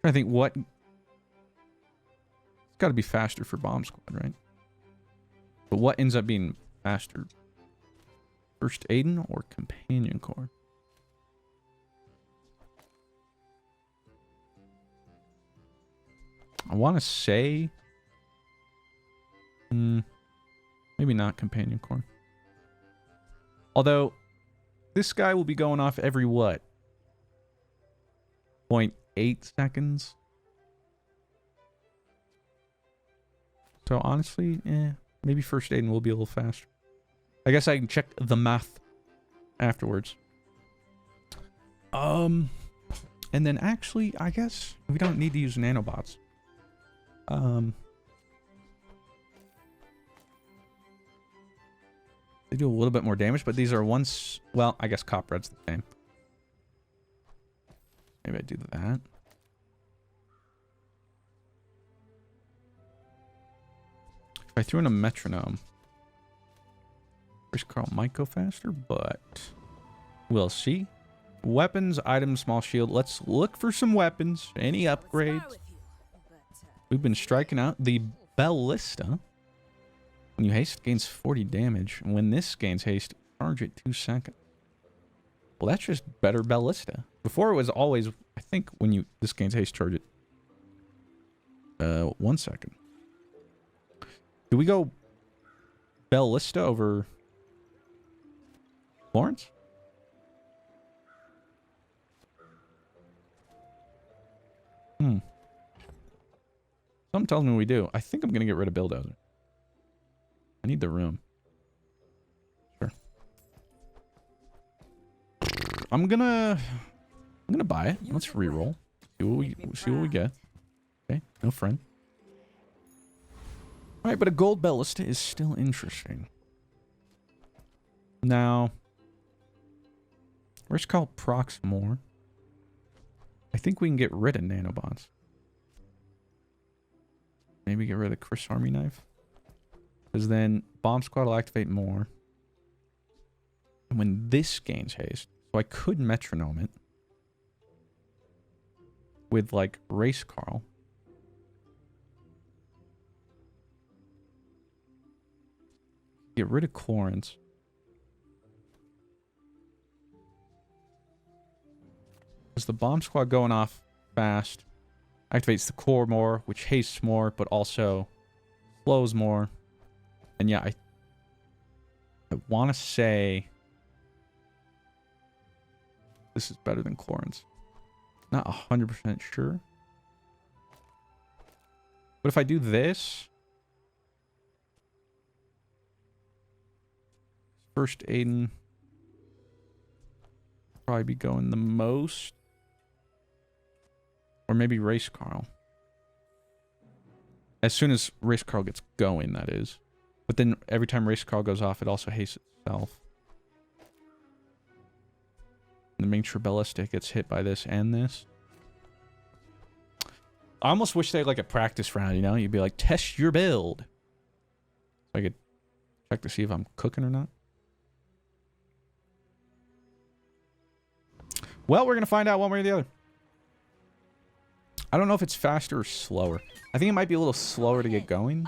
I think what it's gotta be faster for Bomb Squad, right? But what ends up being faster? First Aiden or Companion Core? I want to say... maybe not Companion Core. Although, this guy will be going off every what? 0.8 seconds? So honestly, maybe First Aiden will be a little faster. I guess I can check the math afterwards. And then actually, I guess we don't need to use nanobots. They do a little bit more damage, but these are once... Well, I guess Cop Red's the same. Maybe I do that. If I threw in a metronome... Chris Carl might go faster, but... We'll see. Weapons, items, small shield. Let's look for some weapons. Any upgrades? We've been striking out the Bellelista. When you haste, it gains 40 damage. And when this gains haste, charge it 2 seconds. Well, that's just better Bellelista. Before it was always, I think, when this gains haste, charge it 1 second. Do we go Bellelista over Florence? Something tells me we do. I think I'm going to get rid of Bulldozer. I need the room. Sure. I'm gonna buy it. Let's reroll. See what we get. Okay, no friend. Alright, but a gold Bellista is still interesting. Now, where's called procs more? I think we can get rid of nanobots. Maybe get rid of Chris Army Knife. Because then Bomb Squad will activate more. And when this gains haste, so I could metronome it with like Race Carl. Get rid of Chlorins. Because the Bomb Squad going off fast activates the core more, which hastes more, but also slows more. And yeah, I want to say this is better than Chlorins. Not 100% sure. But if I do this, First Aiden probably be going the most. Or maybe Race Carl. As soon as Race Carl gets going, that is. But then every time Race Carl goes off, it also hastes itself. And make sure Bellista gets hit by this and this. I almost wish they had like a practice round, you know? You'd be like, test your build. So I could check to see if I'm cooking or not. Well, we're going to find out one way or the other. I don't know if it's faster or slower. I think it might be a little slower to get going.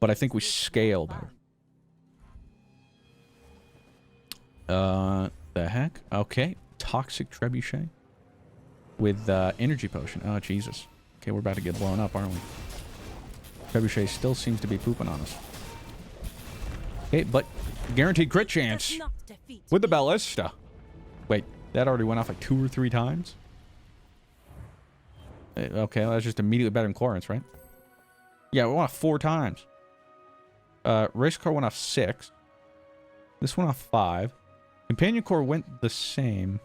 But I think we scale better. The heck? Okay. Toxic Trebuchet. With energy potion. Oh, Jesus. Okay, we're about to get blown up, aren't we? Trebuchet still seems to be pooping on us. Okay, but guaranteed crit chance. With the Bellista. Wait, that already went off like 2 or 3 times? Okay, well, that's just immediately better than Chlorins, right? Yeah, we want 4 times. Race car went off 6. This went off 5. Companion core went the same.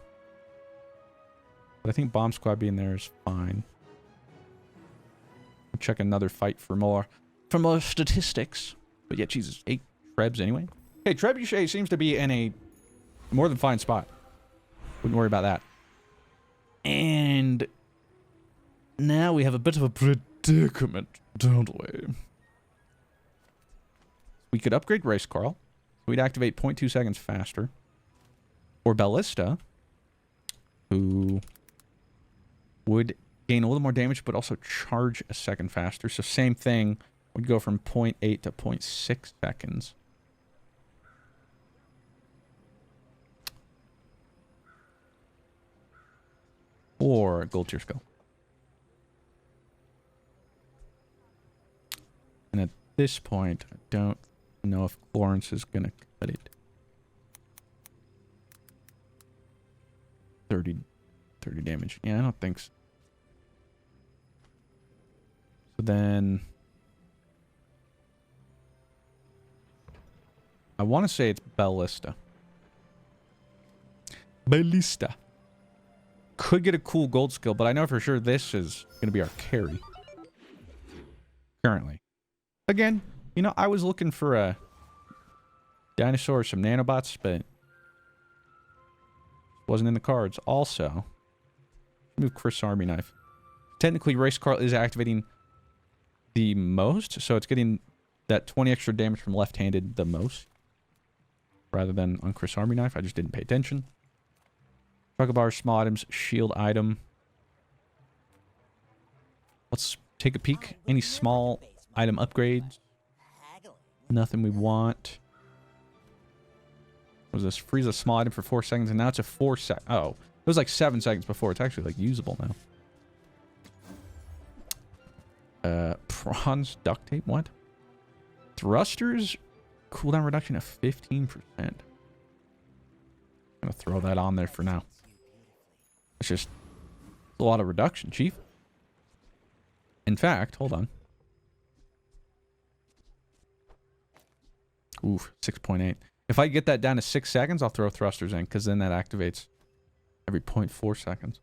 But I think bomb squad being there is fine. We'll check another fight for more statistics. But yeah, Jesus, 8 Trebs anyway. Okay, Trebuchet seems to be in a more than fine spot. Wouldn't worry about that. And now we have a bit of a predicament, don't we? We could upgrade Race Carl. We'd activate 0.2 seconds faster. Or Bellelista, who would gain a little more damage, but also charge a second faster. So same thing, would go from 0.8 to 0.6 seconds. Or Gold Tier Skull. And at this point, I don't know if Florence is going to cut it. 30 damage. Yeah, I don't think so. So then I want to say it's Bellelista. Bellelista. Could get a cool gold skill, but I know for sure this is going to be our carry. Currently. Again, you know, I was looking for a dinosaur or some nanobots, but wasn't in the cards. Also, move Chris Army Knife. Technically, Race Carl is activating the most, so it's getting that 20 extra damage from left-handed the most, rather than on Chris Army Knife. I just didn't pay attention. Chocolate bar, small items, shield item. Let's take a peek. Any small item upgrades? Nothing we want. What was this? Freeze a small item for 4 seconds, and now it's a 4 sec. Oh, it was like 7 seconds before. It's actually like usable now. Bronze duct tape. What? Thrusters cooldown reduction of 15%. I'm gonna throw that on there for now. It's just a lot of reduction, Chief. In fact, hold on. Oof, 6.8. If I get that down to 6 seconds, I'll throw thrusters in, because then that activates every 0.4 seconds.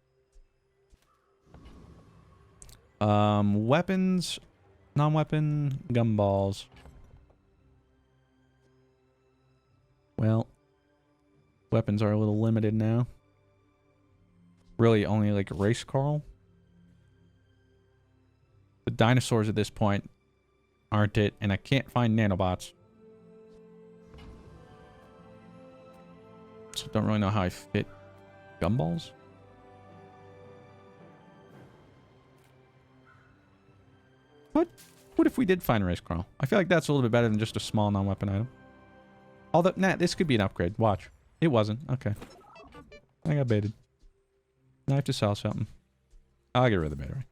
Weapons, non-weapon, gumballs. Well, weapons are a little limited now. Really only like Race Carl. The dinosaurs at this point aren't it, and I can't find nanobots. So don't really know how I fit gumballs. What if we did find Race Carl? I feel like that's a little bit better than just a small non-weapon item. Although, nah, this could be an upgrade. Watch. It wasn't. Okay. I got baited. Now I have to sell something. I'll get rid of the battery.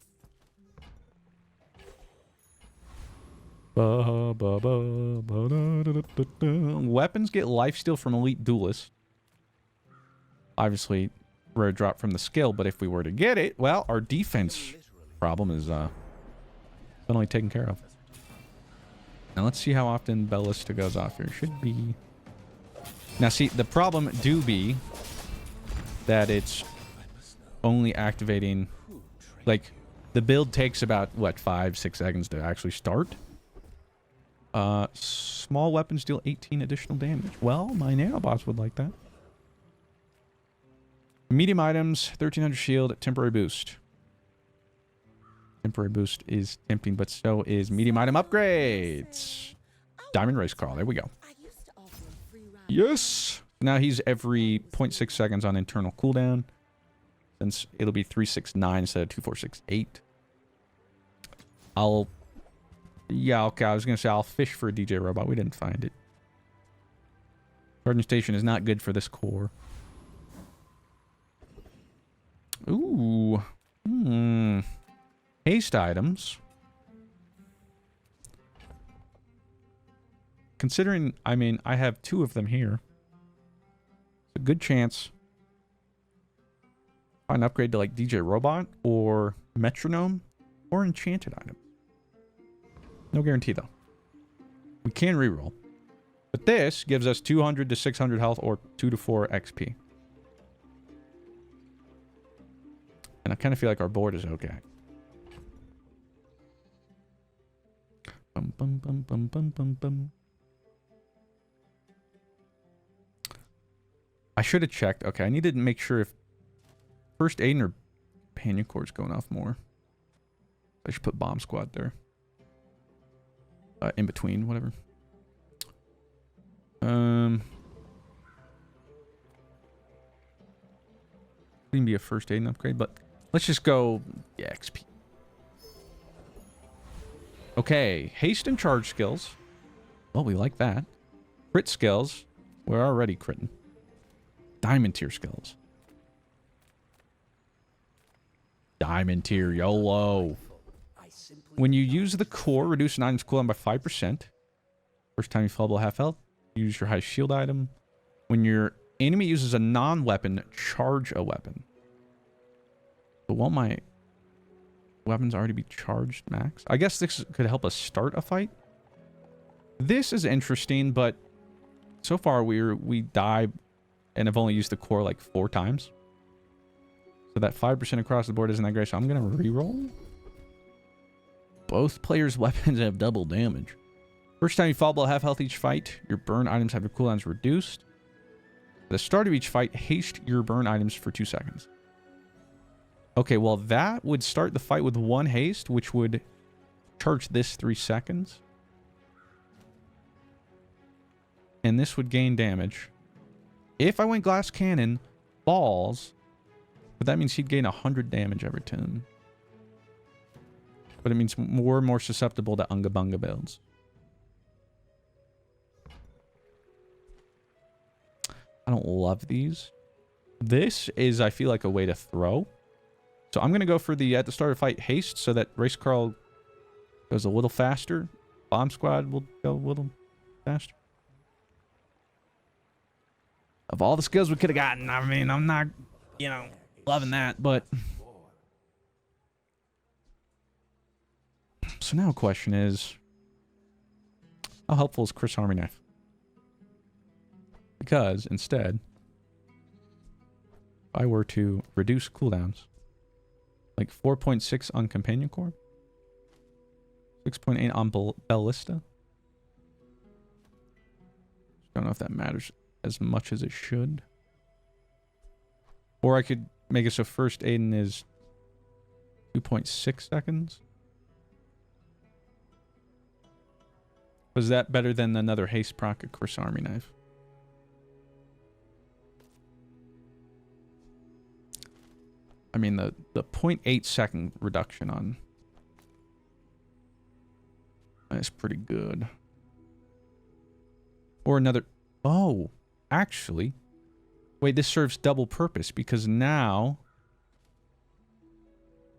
Weapons get lifesteal from elite duelists. Obviously, rare drop from the skill, but if we were to get it, well, our defense problem is suddenly taken care of. Now let's see how often Bellelista goes off here. Should be... Now see, the problem do be that it's only activating... Like, the build takes about, what, 5-6 seconds to actually start? Small weapons deal 18 additional damage. Well, my nanobots would like that. Medium items, 1300 shield, temporary boost. Temporary boost is tempting, but so is medium item upgrades. Diamond Race Carl, there we go. Yes! Now he's every 0.6 seconds on internal cooldown. Since it'll be 369 instead of 2468. Yeah, okay, I was going to say I'll fish for a DJ robot. We didn't find it. Garden Station is not good for this core. Ooh. Haste items. Considering, I mean, I have 2 of them here. It's a good chance. Find an upgrade to like DJ Robot or Metronome or Enchanted item. No guarantee though. We can reroll. But this gives us 200 to 600 health or 2 to 4 XP. And I kind of feel like our board is okay. Bum, bum, bum, bum, bum, bum, bum. I should have checked. Okay, I need to make sure if first aid or companion core is going off more. I should put bomb squad there. In between, whatever. Wouldn't be a first aid and upgrade, but let's just go XP. Okay, haste and charge skills. Well, we like that. Crit skills. We're already critting. Diamond tier skills. Diamond tier, YOLO. When you use the core, reduce an item's cooldown by 5%. First time you fall below half health, use your high shield item. When your enemy uses a non-weapon, charge a weapon. But won't my weapons already be charged max? I guess this could help us start a fight. This is interesting, but so far we die and have only used the core like 4 times. So that 5% across the board isn't that great, so I'm going to reroll. Both players' weapons have double damage. First time you fall below half health each fight, your burn items have your cooldowns reduced. At the start of each fight, haste your burn items for 2 seconds. Okay, well that would start the fight with 1 haste, which would charge this 3 seconds. And this would gain damage. If I went glass cannon, balls, but that means he'd gain 100 damage every turn. But it means we're more susceptible to Unga Bunga builds. I don't love these. This is, I feel like, a way to throw. So I'm going to go for the, at the start of fight, haste, so that Race Carl goes a little faster. Bomb Squad will go a little faster. Of all the skills we could have gotten, I mean, I'm not, you know, loving that, but... So now the question is, how helpful is Chris Army Knife? Because instead, if I were to reduce cooldowns, like 4.6 on Companion Core, 6.8 on Bellelista. Don't know if that matters as much as it should. Or I could make it so first Aiden is 2.6 seconds. Was that better than another haste proc at Chris Army Knife? I mean, the 0.8 second reduction on... That's pretty good. Or another... Oh, actually... Wait, this serves double purpose because now...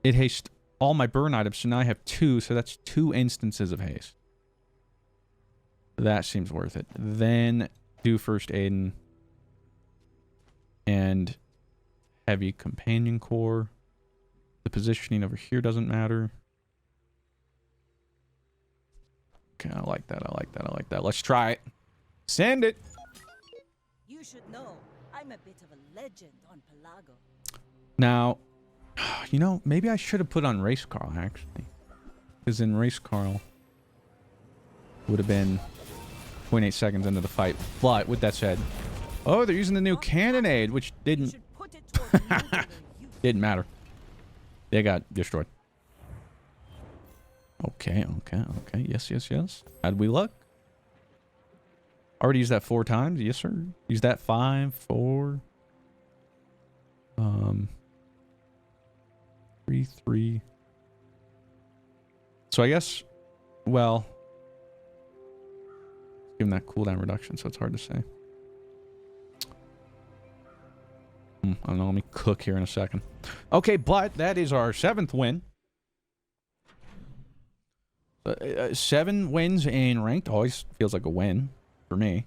It hastes all my burn items, so now I have 2, so that's 2 instances of haste. That seems worth it. Then do first Aiden. And heavy companion core. The positioning over here doesn't matter. Okay, I like that. I like that. I like that. Let's try it. Send it. You should know, I'm a bit of a legend on Pelago. Now, you know, maybe I should have put on Race Carl, actually. Because in Race Carl would have been 0.8 seconds into the fight. But with that said, oh, they're using the new cannonade, which didn't didn't matter. They got destroyed. Okay, okay, okay. Yes, yes, yes. How'd we look? Already used that 4 times. Yes, sir. Used that 5, 4. 3, 3. So I guess, well, give him that cooldown reduction, so it's hard to say. I don't know. Let me cook here in a second. Okay, but that is our 7th win. 7 wins in ranked always feels like a win for me.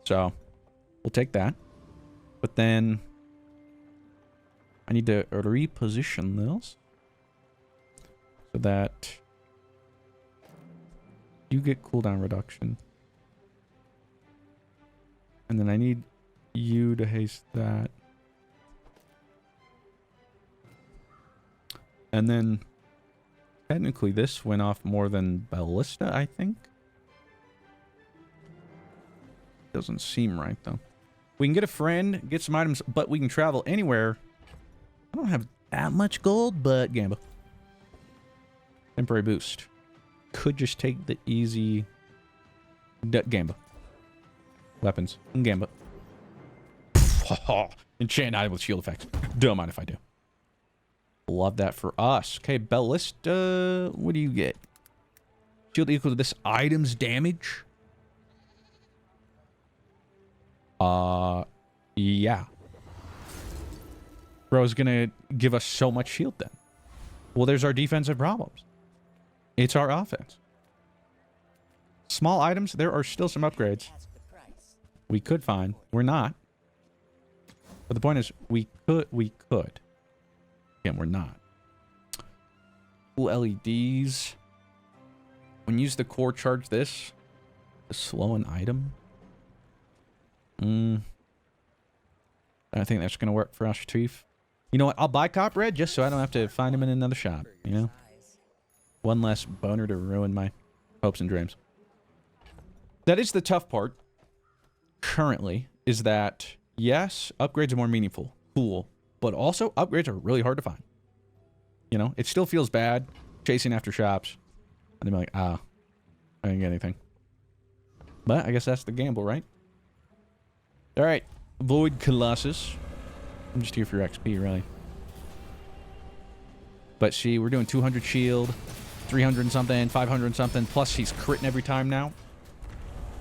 So we'll take that. But then I need to reposition this so that You get cooldown reduction. And then I need you to haste that. And then technically this went off more than Bellelista, I think. Doesn't seem right though. We can get a friend, get some items, but we can travel anywhere. I don't have that much gold, but Gamba. Temporary boost. Could just take the easy Gamba. Weapons. Gamba. Enchant item with shield effects. Don't mind if I do. Love that for us. Okay, Bellelista. What do you get? Shield equal to this item's damage? Yeah. Bro's gonna give us so much shield then. Well, there's our defensive problems. It's our offense. Small items, there are still some upgrades we could find. We're not. But the point is, we could. Again, we're not. Cool LEDs. When you use the core, charge this. To slow an item. I think that's going to work for us, Chief. You know what? I'll buy Cop Red just so I don't have to find him in another shop, you know? One less boner to ruin my hopes and dreams. That is the tough part, currently, is that, yes, upgrades are more meaningful. Cool. But also, upgrades are really hard to find. You know? It still feels bad chasing after shops. And I'm like, I didn't get anything. But I guess that's the gamble, right? Alright. Void Colossus. I'm just here for your XP, really. But see, we're doing 200 shield, 300 and something, 500 and something, plus he's critting every time now.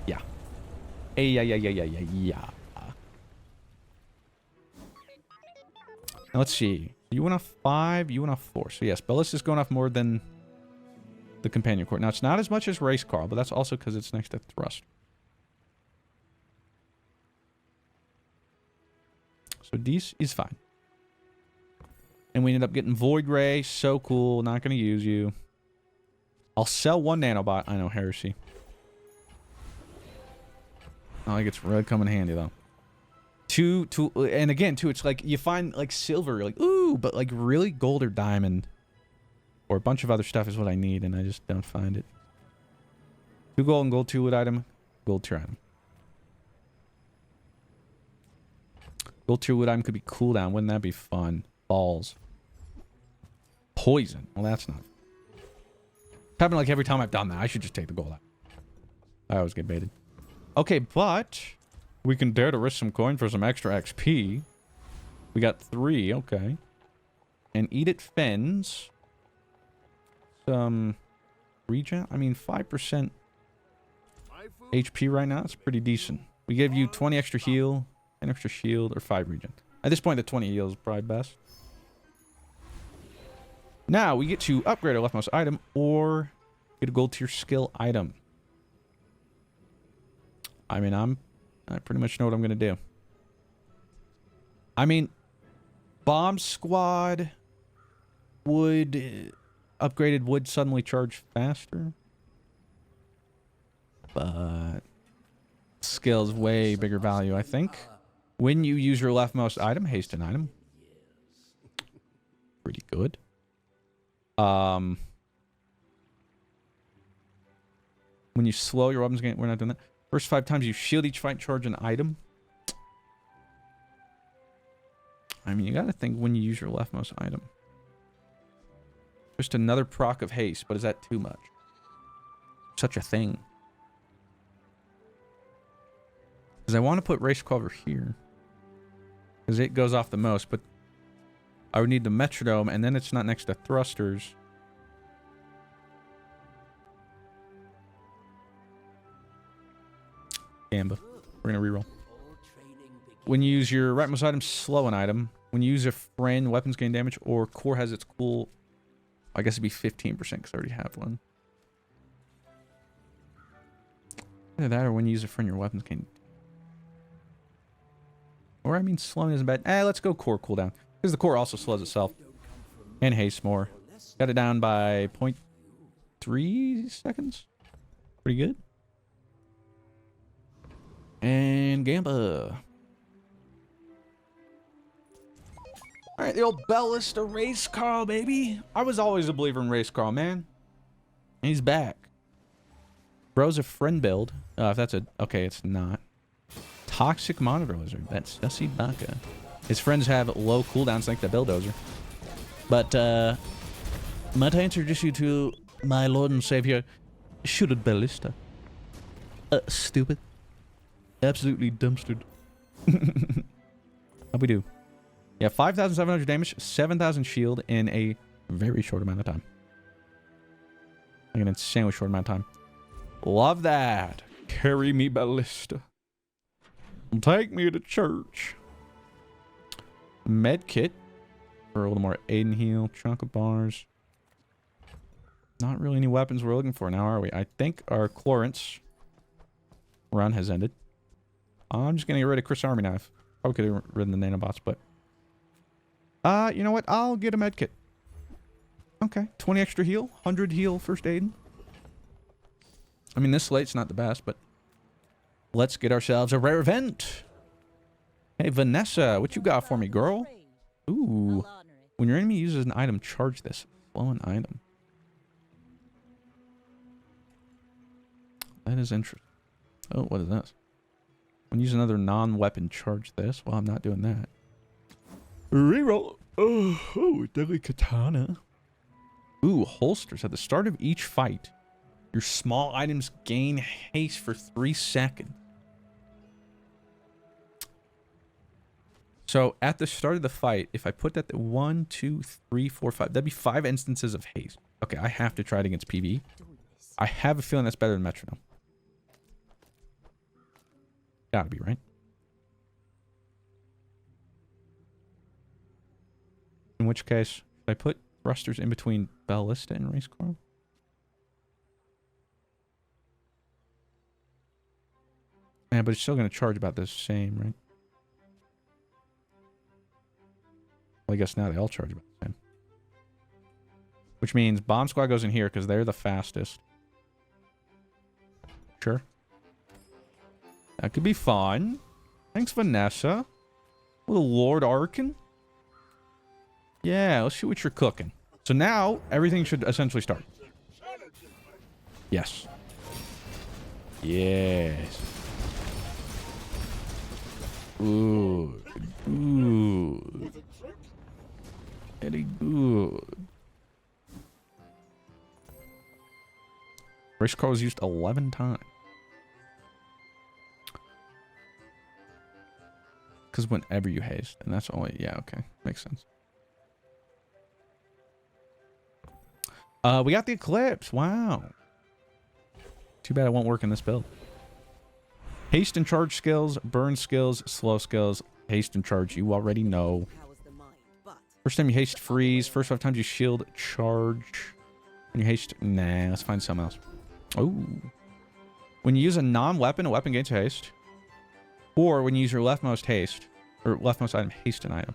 Yeah. Yeah. Now let's see. You went off 5, you went off 4. So yes, Bellis is going off more than the companion core. Now it's not as much as Race Carl, but that's also because it's next to Thrust. So this is fine. And we ended up getting Void Ray. So cool. Not going to use you. I'll sell one nanobot. I know, heresy. I think it's really come in handy, though. And again, too, it's like you find, like, silver. You're like, ooh, but, like, really gold or diamond. Or a bunch of other stuff is what I need, and I just don't find it. 2 gold and gold 2 wood item. Gold tier item. Gold tier wood item could be cooldown. Wouldn't that be fun? Balls. Poison. Well, that's not. It's happened like every time I've done that. I should just take the gold out. I always get baited. Okay, but we can dare to risk some coin for some extra XP. We got 3. Okay. And Eat It Fens. Some regen. I mean, 5% HP right now. That's pretty decent. We gave you 20 extra heal. An extra shield or 5 regen. At this point, the 20 heal is probably best. Now, we get to upgrade our leftmost item or get a gold tier skill item. I mean, I pretty much know what I'm going to do. I mean, Bomb Squad would... upgraded would suddenly charge faster. But... skill's way bigger value, I think. When you use your leftmost item, haste an item. Pretty good. When you slow your weapons, we're not doing that. First 5 times you shield each fight, charge an item. I mean, you gotta think when you use your leftmost item. Just another proc of haste, but is that too much? Such a thing. Because I want to put race cover here. Because it goes off the most, but I would need the metronome, and then it's not next to thrusters. Gamba. We're going to reroll. When you use your rightmost item, slow an item. When you use a friend, weapons gain damage, or core has its cool... I guess it'd be 15% because I already have one. Either that or when you use a friend, your weapons gain... Or, I mean, slowing isn't bad. Let's go core cooldown. Because the core also slows itself. And haste more. Got it down by 0.3 seconds. Pretty good. And Gamba. All right, the old Bellelista race car, baby. I was always a believer in race car, man. And he's back. Bro's a friend build. If that's a... Okay, it's not. Toxic Monitor Lizard. That's Sussy Baka. His friends have low cooldowns like the Bulldozer. But, might I introduce you to my lord and savior, Shooted Bellista. Stupid. Absolutely dumpstered. How'd we do? Yeah, 5,700 damage, 7,000 shield in a very short amount of time. Like an insanely short amount of time. Love that. Carry me, Bellista. Take me to church. Med kit. For a little more aid and heal. Chunk of bars. Not really any weapons we're looking for now, are we? I think our Chlorance run has ended. I'm just going to get rid of Chris Army Knife. Probably could have ridden the nanobots, but... you know what? I'll get a med kit. Okay. 20 extra heal. 100 heal first aid. I mean, this slate's not the best, but... Let's get ourselves a rare event. Hey, Vanessa, what you got for me, girl? Ooh. When your enemy uses an item, charge this. Flow an item. That is interesting. Oh, what is this? When you use another non-weapon, charge this. Well, I'm not doing that. Reroll. Oh, deadly katana. Ooh, holsters. At the start of each fight, your small items gain haste for 3 seconds. So at the start of the fight, if I put that to 1, 2, 3, 4, 5, that'd be 5 instances of haste. Okay, I have to try it against PV. I have a feeling that's better than Metronome. Gotta be, right? In which case, should I put thrusters in between Bellelista and Race Car? Yeah, but it's still going to charge about the same, right? Well, I guess now they all charge about the same. Which means Bomb Squad goes in here because they're the fastest. Sure. That could be fun. Thanks, Vanessa. Little Lord Arkin. Yeah, let's see what you're cooking. So now, everything should essentially start. Yes. Yes. Good. Good. Very good. Race car was used 11 times. Because whenever you haste, and that's only... Yeah, okay. Makes sense. We got the Eclipse. Wow. Too bad it won't work in this build. Haste and charge skills, burn skills, slow skills, haste and charge. You already know. First time you haste, freeze. First 5 times you shield, charge. When you haste, nah, let's find something else. Oh. When you use a non-weapon, a weapon gains haste. Or when you use your leftmost haste, or leftmost item, haste an item.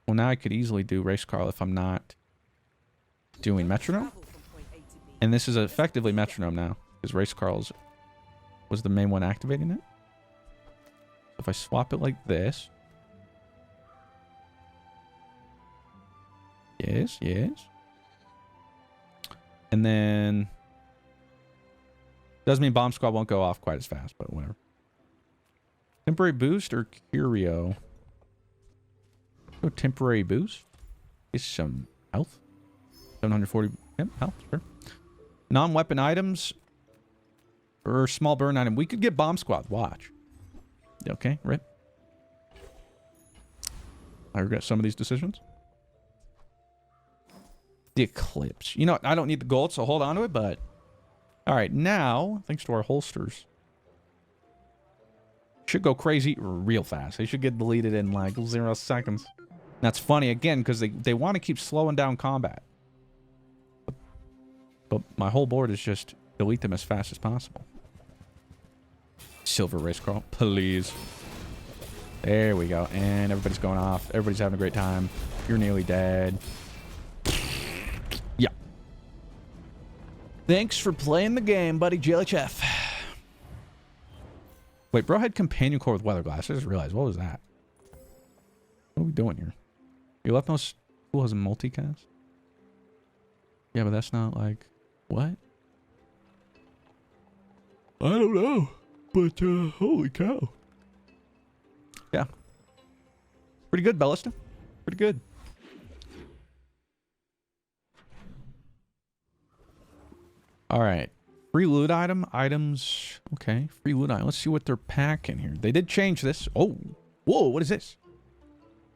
Well, now I could easily do Race Carl if I'm not doing Metronome. And this is effectively Metronome now, because Race Carl's was the main one activating it. If I swap it like this. Yes, yes. And then... Doesn't mean Bomb Squad won't go off quite as fast, but whatever. Temporary boost or Curio? Go temporary boost. Get some health. 740 health, sure. Non-weapon items or small burn item. We could get Bomb Squad. Watch. Okay, rip. I regret some of these decisions. The Eclipse. You know, I don't need the gold, so hold on to it, but... Alright, now, thanks to our holsters, should go crazy real fast. They should get deleted in like 0 seconds. That's funny, again, because they want to keep slowing down combat. But my whole board is just delete them as fast as possible. Silver race crawl, please. There we go. And everybody's going off. Everybody's having a great time. You're nearly dead. Yeah. Thanks for playing the game, buddy. JLHF. Wait, bro had companion core with weather glass. I just realized. What was that? What are we doing here? Your leftmost tool has a multicast? Yeah, but that's not like... What? I don't know. But, holy cow. Yeah. Pretty good, Bellelista. Pretty good. Alright. Free loot items. Okay, free loot item. Let's see what they're packing here. They did change this. Oh. Whoa, what is this?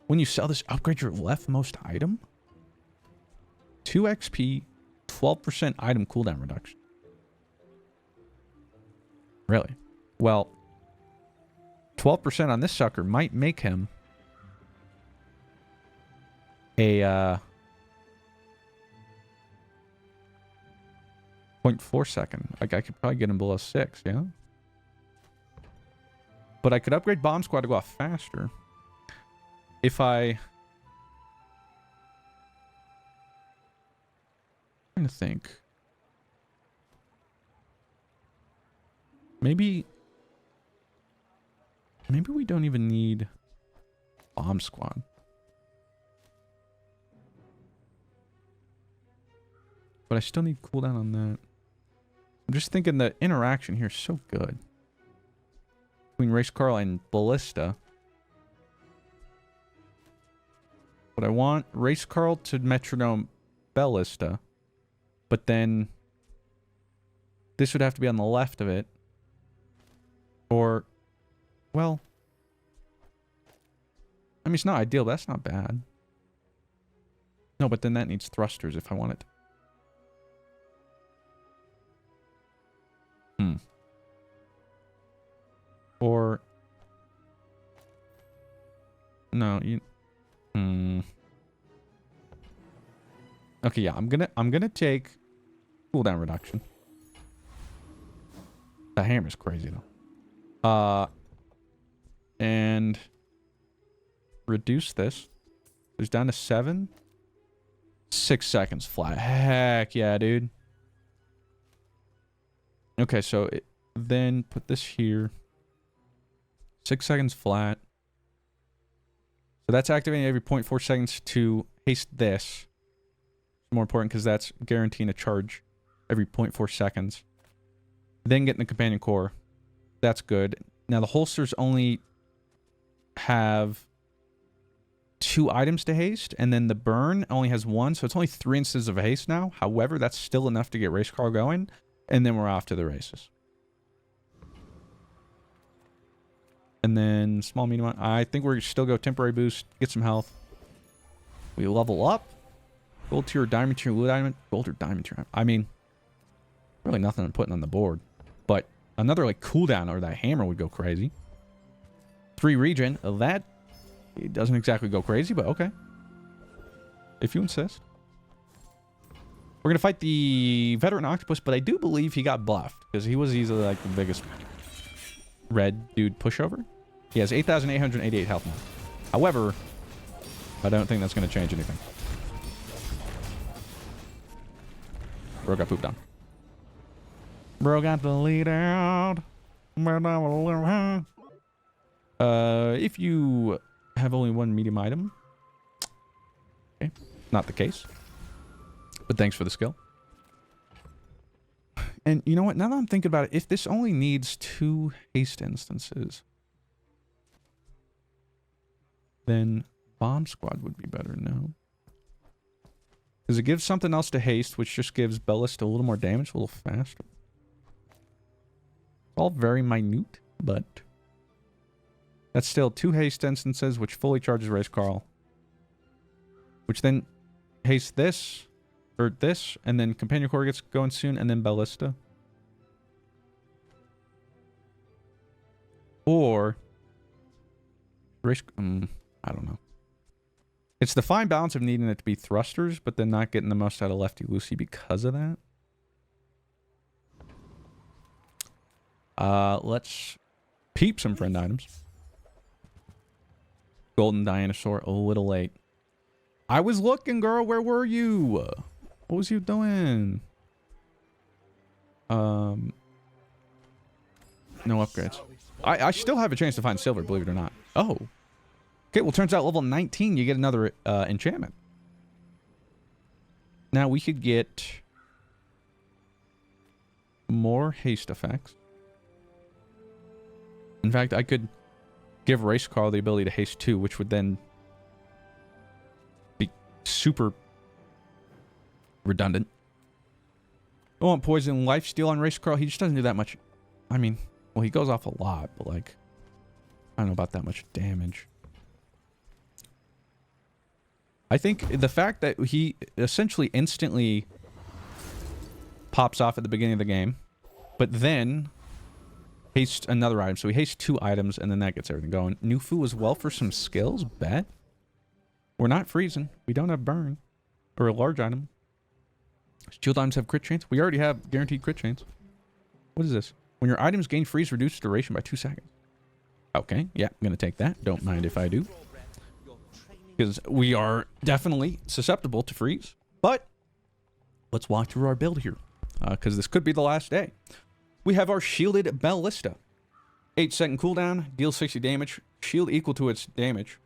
When you sell this, upgrade your leftmost item? 2 XP, 12% item cooldown reduction. Really? Well, 12% on this sucker might make him a 0.4 second. Like, I could probably get him below 6, yeah? But I could upgrade Bomb Squad to go off faster. If I'm trying to think. Maybe we don't even need Bomb Squad. But I still need cooldown on that. I'm just thinking the interaction here is so good. Between Race Carl and Bellelista. But I want Race Carl to metronome Bellelista. But then this would have to be on the left of it. Or, well, I mean, it's not ideal, but that's not bad. No, but then that needs thrusters if I want it. Or, no, you, Okay, yeah, I'm gonna take cooldown reduction. The hammer's crazy though. And reduce this. It's down to 7. 6 seconds flat. Heck yeah, dude. Okay, so then put this here. 6 seconds flat. So that's activating every 0.4 seconds to haste this. It's more important because that's guaranteeing a charge every 0.4 seconds. Then getting the companion core. That's good. Now the holsters only have 2 items to haste, and then the burn only has 1, so it's only 3 instances of haste now. However, that's still enough to get race car going, and then we're off to the races. And then small medium. I think we're still go temporary boost, get some health. We level up. Gold tier, diamond tier, loot item, gold or diamond tier. I mean, really nothing I'm putting on the board, but another like cooldown or that hammer would go crazy. 3 regen. That it doesn't exactly go crazy, but okay. If you insist. We're going to fight the veteran octopus, but I do believe he got buffed because he was easily like the biggest red dude pushover. He has 8,888 health now. However, I don't think that's going to change anything. Bro got pooped on. Bro got the lead out. If you have only 1 medium item. Okay, not the case. But thanks for the skill. And you know what? Now that I'm thinking about it, if this only needs 2 haste instances, then Bomb Squad would be better, no? Because it gives something else to haste, which just gives Bellelista a little more damage, a little faster. It's all very minute, but that's still 2 haste instances, which fully charges Race Carl. Which then haste this, or this, and then Companion Core gets going soon, and then Bellelista. Or Race... I don't know. It's the fine balance of needing it to be thrusters, but then not getting the most out of Lefty Lucy because of that. Let's peep some friend items. Golden Dinosaur, a little late. I was looking, girl. Where were you? What was you doing? No upgrades. I still have a chance to find silver, believe it or not. Oh. Okay, well, turns out level 19, you get another enchantment. Now we could get more haste effects. In fact, I could give Race Carl the ability to haste 2, which would then be super redundant. I want poison lifesteal on Race Carl. He just doesn't do that much. I mean, well, he goes off a lot, but like, I don't know about that much damage. I think the fact that he essentially instantly pops off at the beginning of the game, but then hastes another item. So he hastes 2 items, and then that gets everything going. New Fu as well for some skills, bet. We're not freezing. We don't have burn. Or a large item. Shield items have crit chance. We already have guaranteed crit chance. What is this? When your items gain freeze, reduce duration by 2 seconds. Okay, yeah, I'm going to take that. Don't mind if I do. Because we are definitely susceptible to freeze. But let's walk through our build here. Because this could be the last day. We have our shielded Bellelista. 8-second cooldown, deals 60 damage. Shield equal to its damage.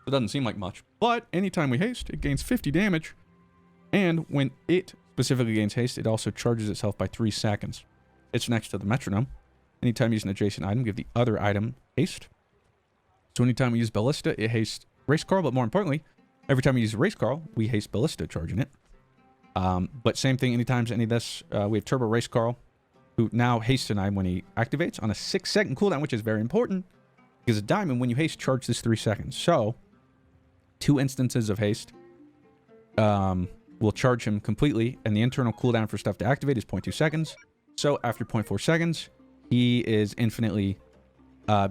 It doesn't seem like much. But anytime we haste, it gains 50 damage. And when it specifically gains haste, it also charges itself by 3 seconds. It's next to the metronome. Anytime you use an adjacent item, give the other item haste. So anytime we use Bellista, it hastes Race Carl, but more importantly, every time we use Race Carl, we haste Bellista charging it. But same thing anytime any of this, we have Turbo Race Carl, who now hastes an item when he activates on a 6-second cooldown, which is very important, because a diamond, when you haste, charges 3 seconds. So, 2 instances of haste will charge him completely, and the internal cooldown for stuff to activate is 0.2 seconds. So, after 0.4 seconds, he is infinitely,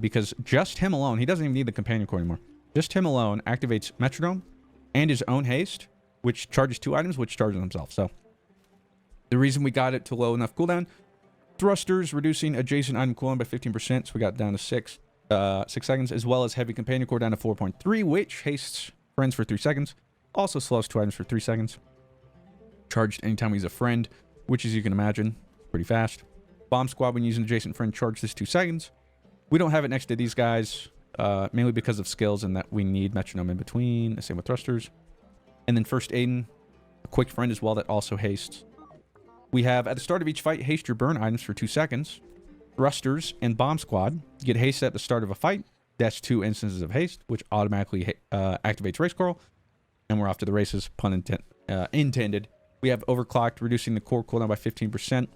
because just him alone, he doesn't even need the companion core anymore. Just him alone activates metronome and his own haste, which charges 2 items, which charges himself. So, the reason we got it to low enough cooldown, thrusters reducing adjacent item cooldown by 15%, so we got down to 6 seconds, as well as heavy companion core down to 4.3, which hastes friends for 3 seconds, also slows 2 items for 3 seconds. Charged anytime we use a friend, which, as you can imagine, pretty fast. Bomb squad when using adjacent friend, charge this 2 seconds. We don't have it next to these guys, mainly because of skills and that we need metronome in between. Same with thrusters. And then first Aiden, a quick friend as well that also hastes. We have, at the start of each fight, haste your burn items for 2 seconds. Thrusters and bomb squad get haste at the start of a fight. That's 2 instances of haste, which automatically activates Race Carl. And we're off to the races, pun intended. We have overclocked, reducing the core cooldown by 15%.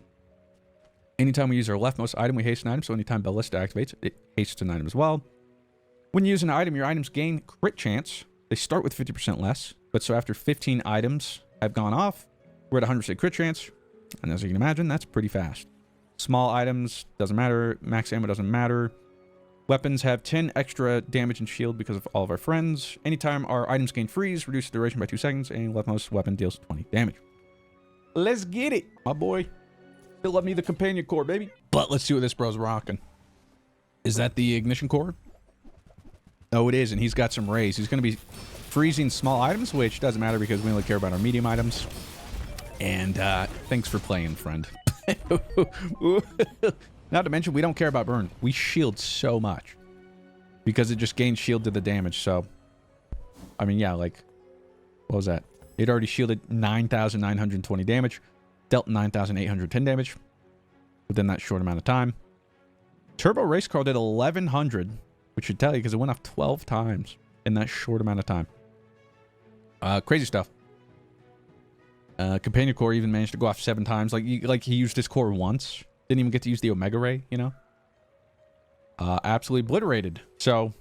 Anytime we use our leftmost item, we haste an item. So anytime Bellista activates, it hastes an item as well. When you use an item, your items gain crit chance. They start with 50% less. But so after 15 items have gone off, we're at 100% crit chance. And as you can imagine, that's pretty fast. Small items, doesn't matter. Max ammo doesn't matter. Weapons have 10 extra damage and shield because of all of our friends. Anytime our items gain freeze, reduce the duration by 2 seconds. And leftmost weapon deals 20 damage. Let's get it, my boy. Still love me the companion core, baby. But let's see what this bro's rocking. Is that the ignition core? Oh, it is, and he's got some rays. He's going to be freezing small items, which doesn't matter because we only care about our medium items. And thanks for playing, friend. Not to mention, we don't care about burn. We shield so much because it just gains shield to the damage. So, I mean, yeah, like, what was that? It already shielded 9,920 damage. Dealt 9,810 damage within that short amount of time. Turbo Race Car did 1,100, which should tell you because it went off 12 times in that short amount of time. Crazy stuff. Companion Core even managed to go off 7 times. Like he used his core once. Didn't even get to use the Omega Ray, you know? Absolutely obliterated. So,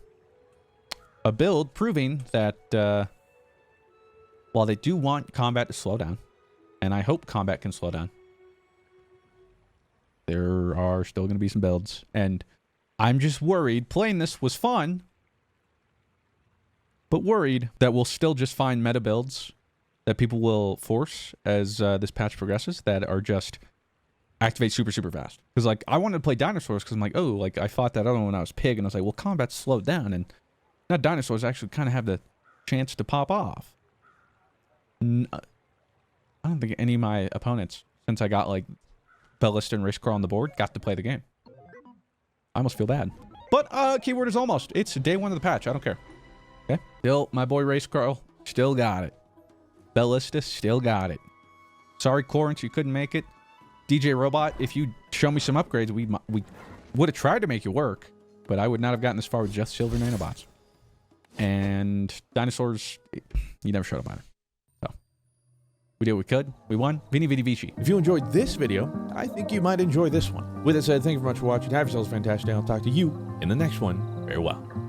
a build proving that while they do want combat to slow down, and I hope combat can slow down, there are still going to be some builds. And I'm just worried. Playing this was fun, but worried that we'll still just find meta builds that people will force as this patch progresses that are just activate super, super fast. Because, like, I wanted to play dinosaurs because I'm like, oh, like, I fought that other one when I was pig, and I was like, well, combat's slowed down, and now dinosaurs actually kind of have the chance to pop off. I don't think any of my opponents, since I got, like, Bellelista and Racecrawl on the board, got to play the game. I almost feel bad. But keyword is almost. It's day 1 of the patch. I don't care. Okay. Still, my boy Racecrawl still got it. Bellelista still got it. Sorry, Corrence, you couldn't make it. DJ Robot, if you show me some upgrades, we would have tried to make it work, but I would not have gotten this far with just silver nanobots. And dinosaurs, you never showed up on it. So we did what we could. We won. Vini Vidi Vici. If you enjoyed this video, I think you might enjoy this one. With that said, thank you very much for watching. Have yourselves a fantastic day. I'll talk to you in the next one. Farewell.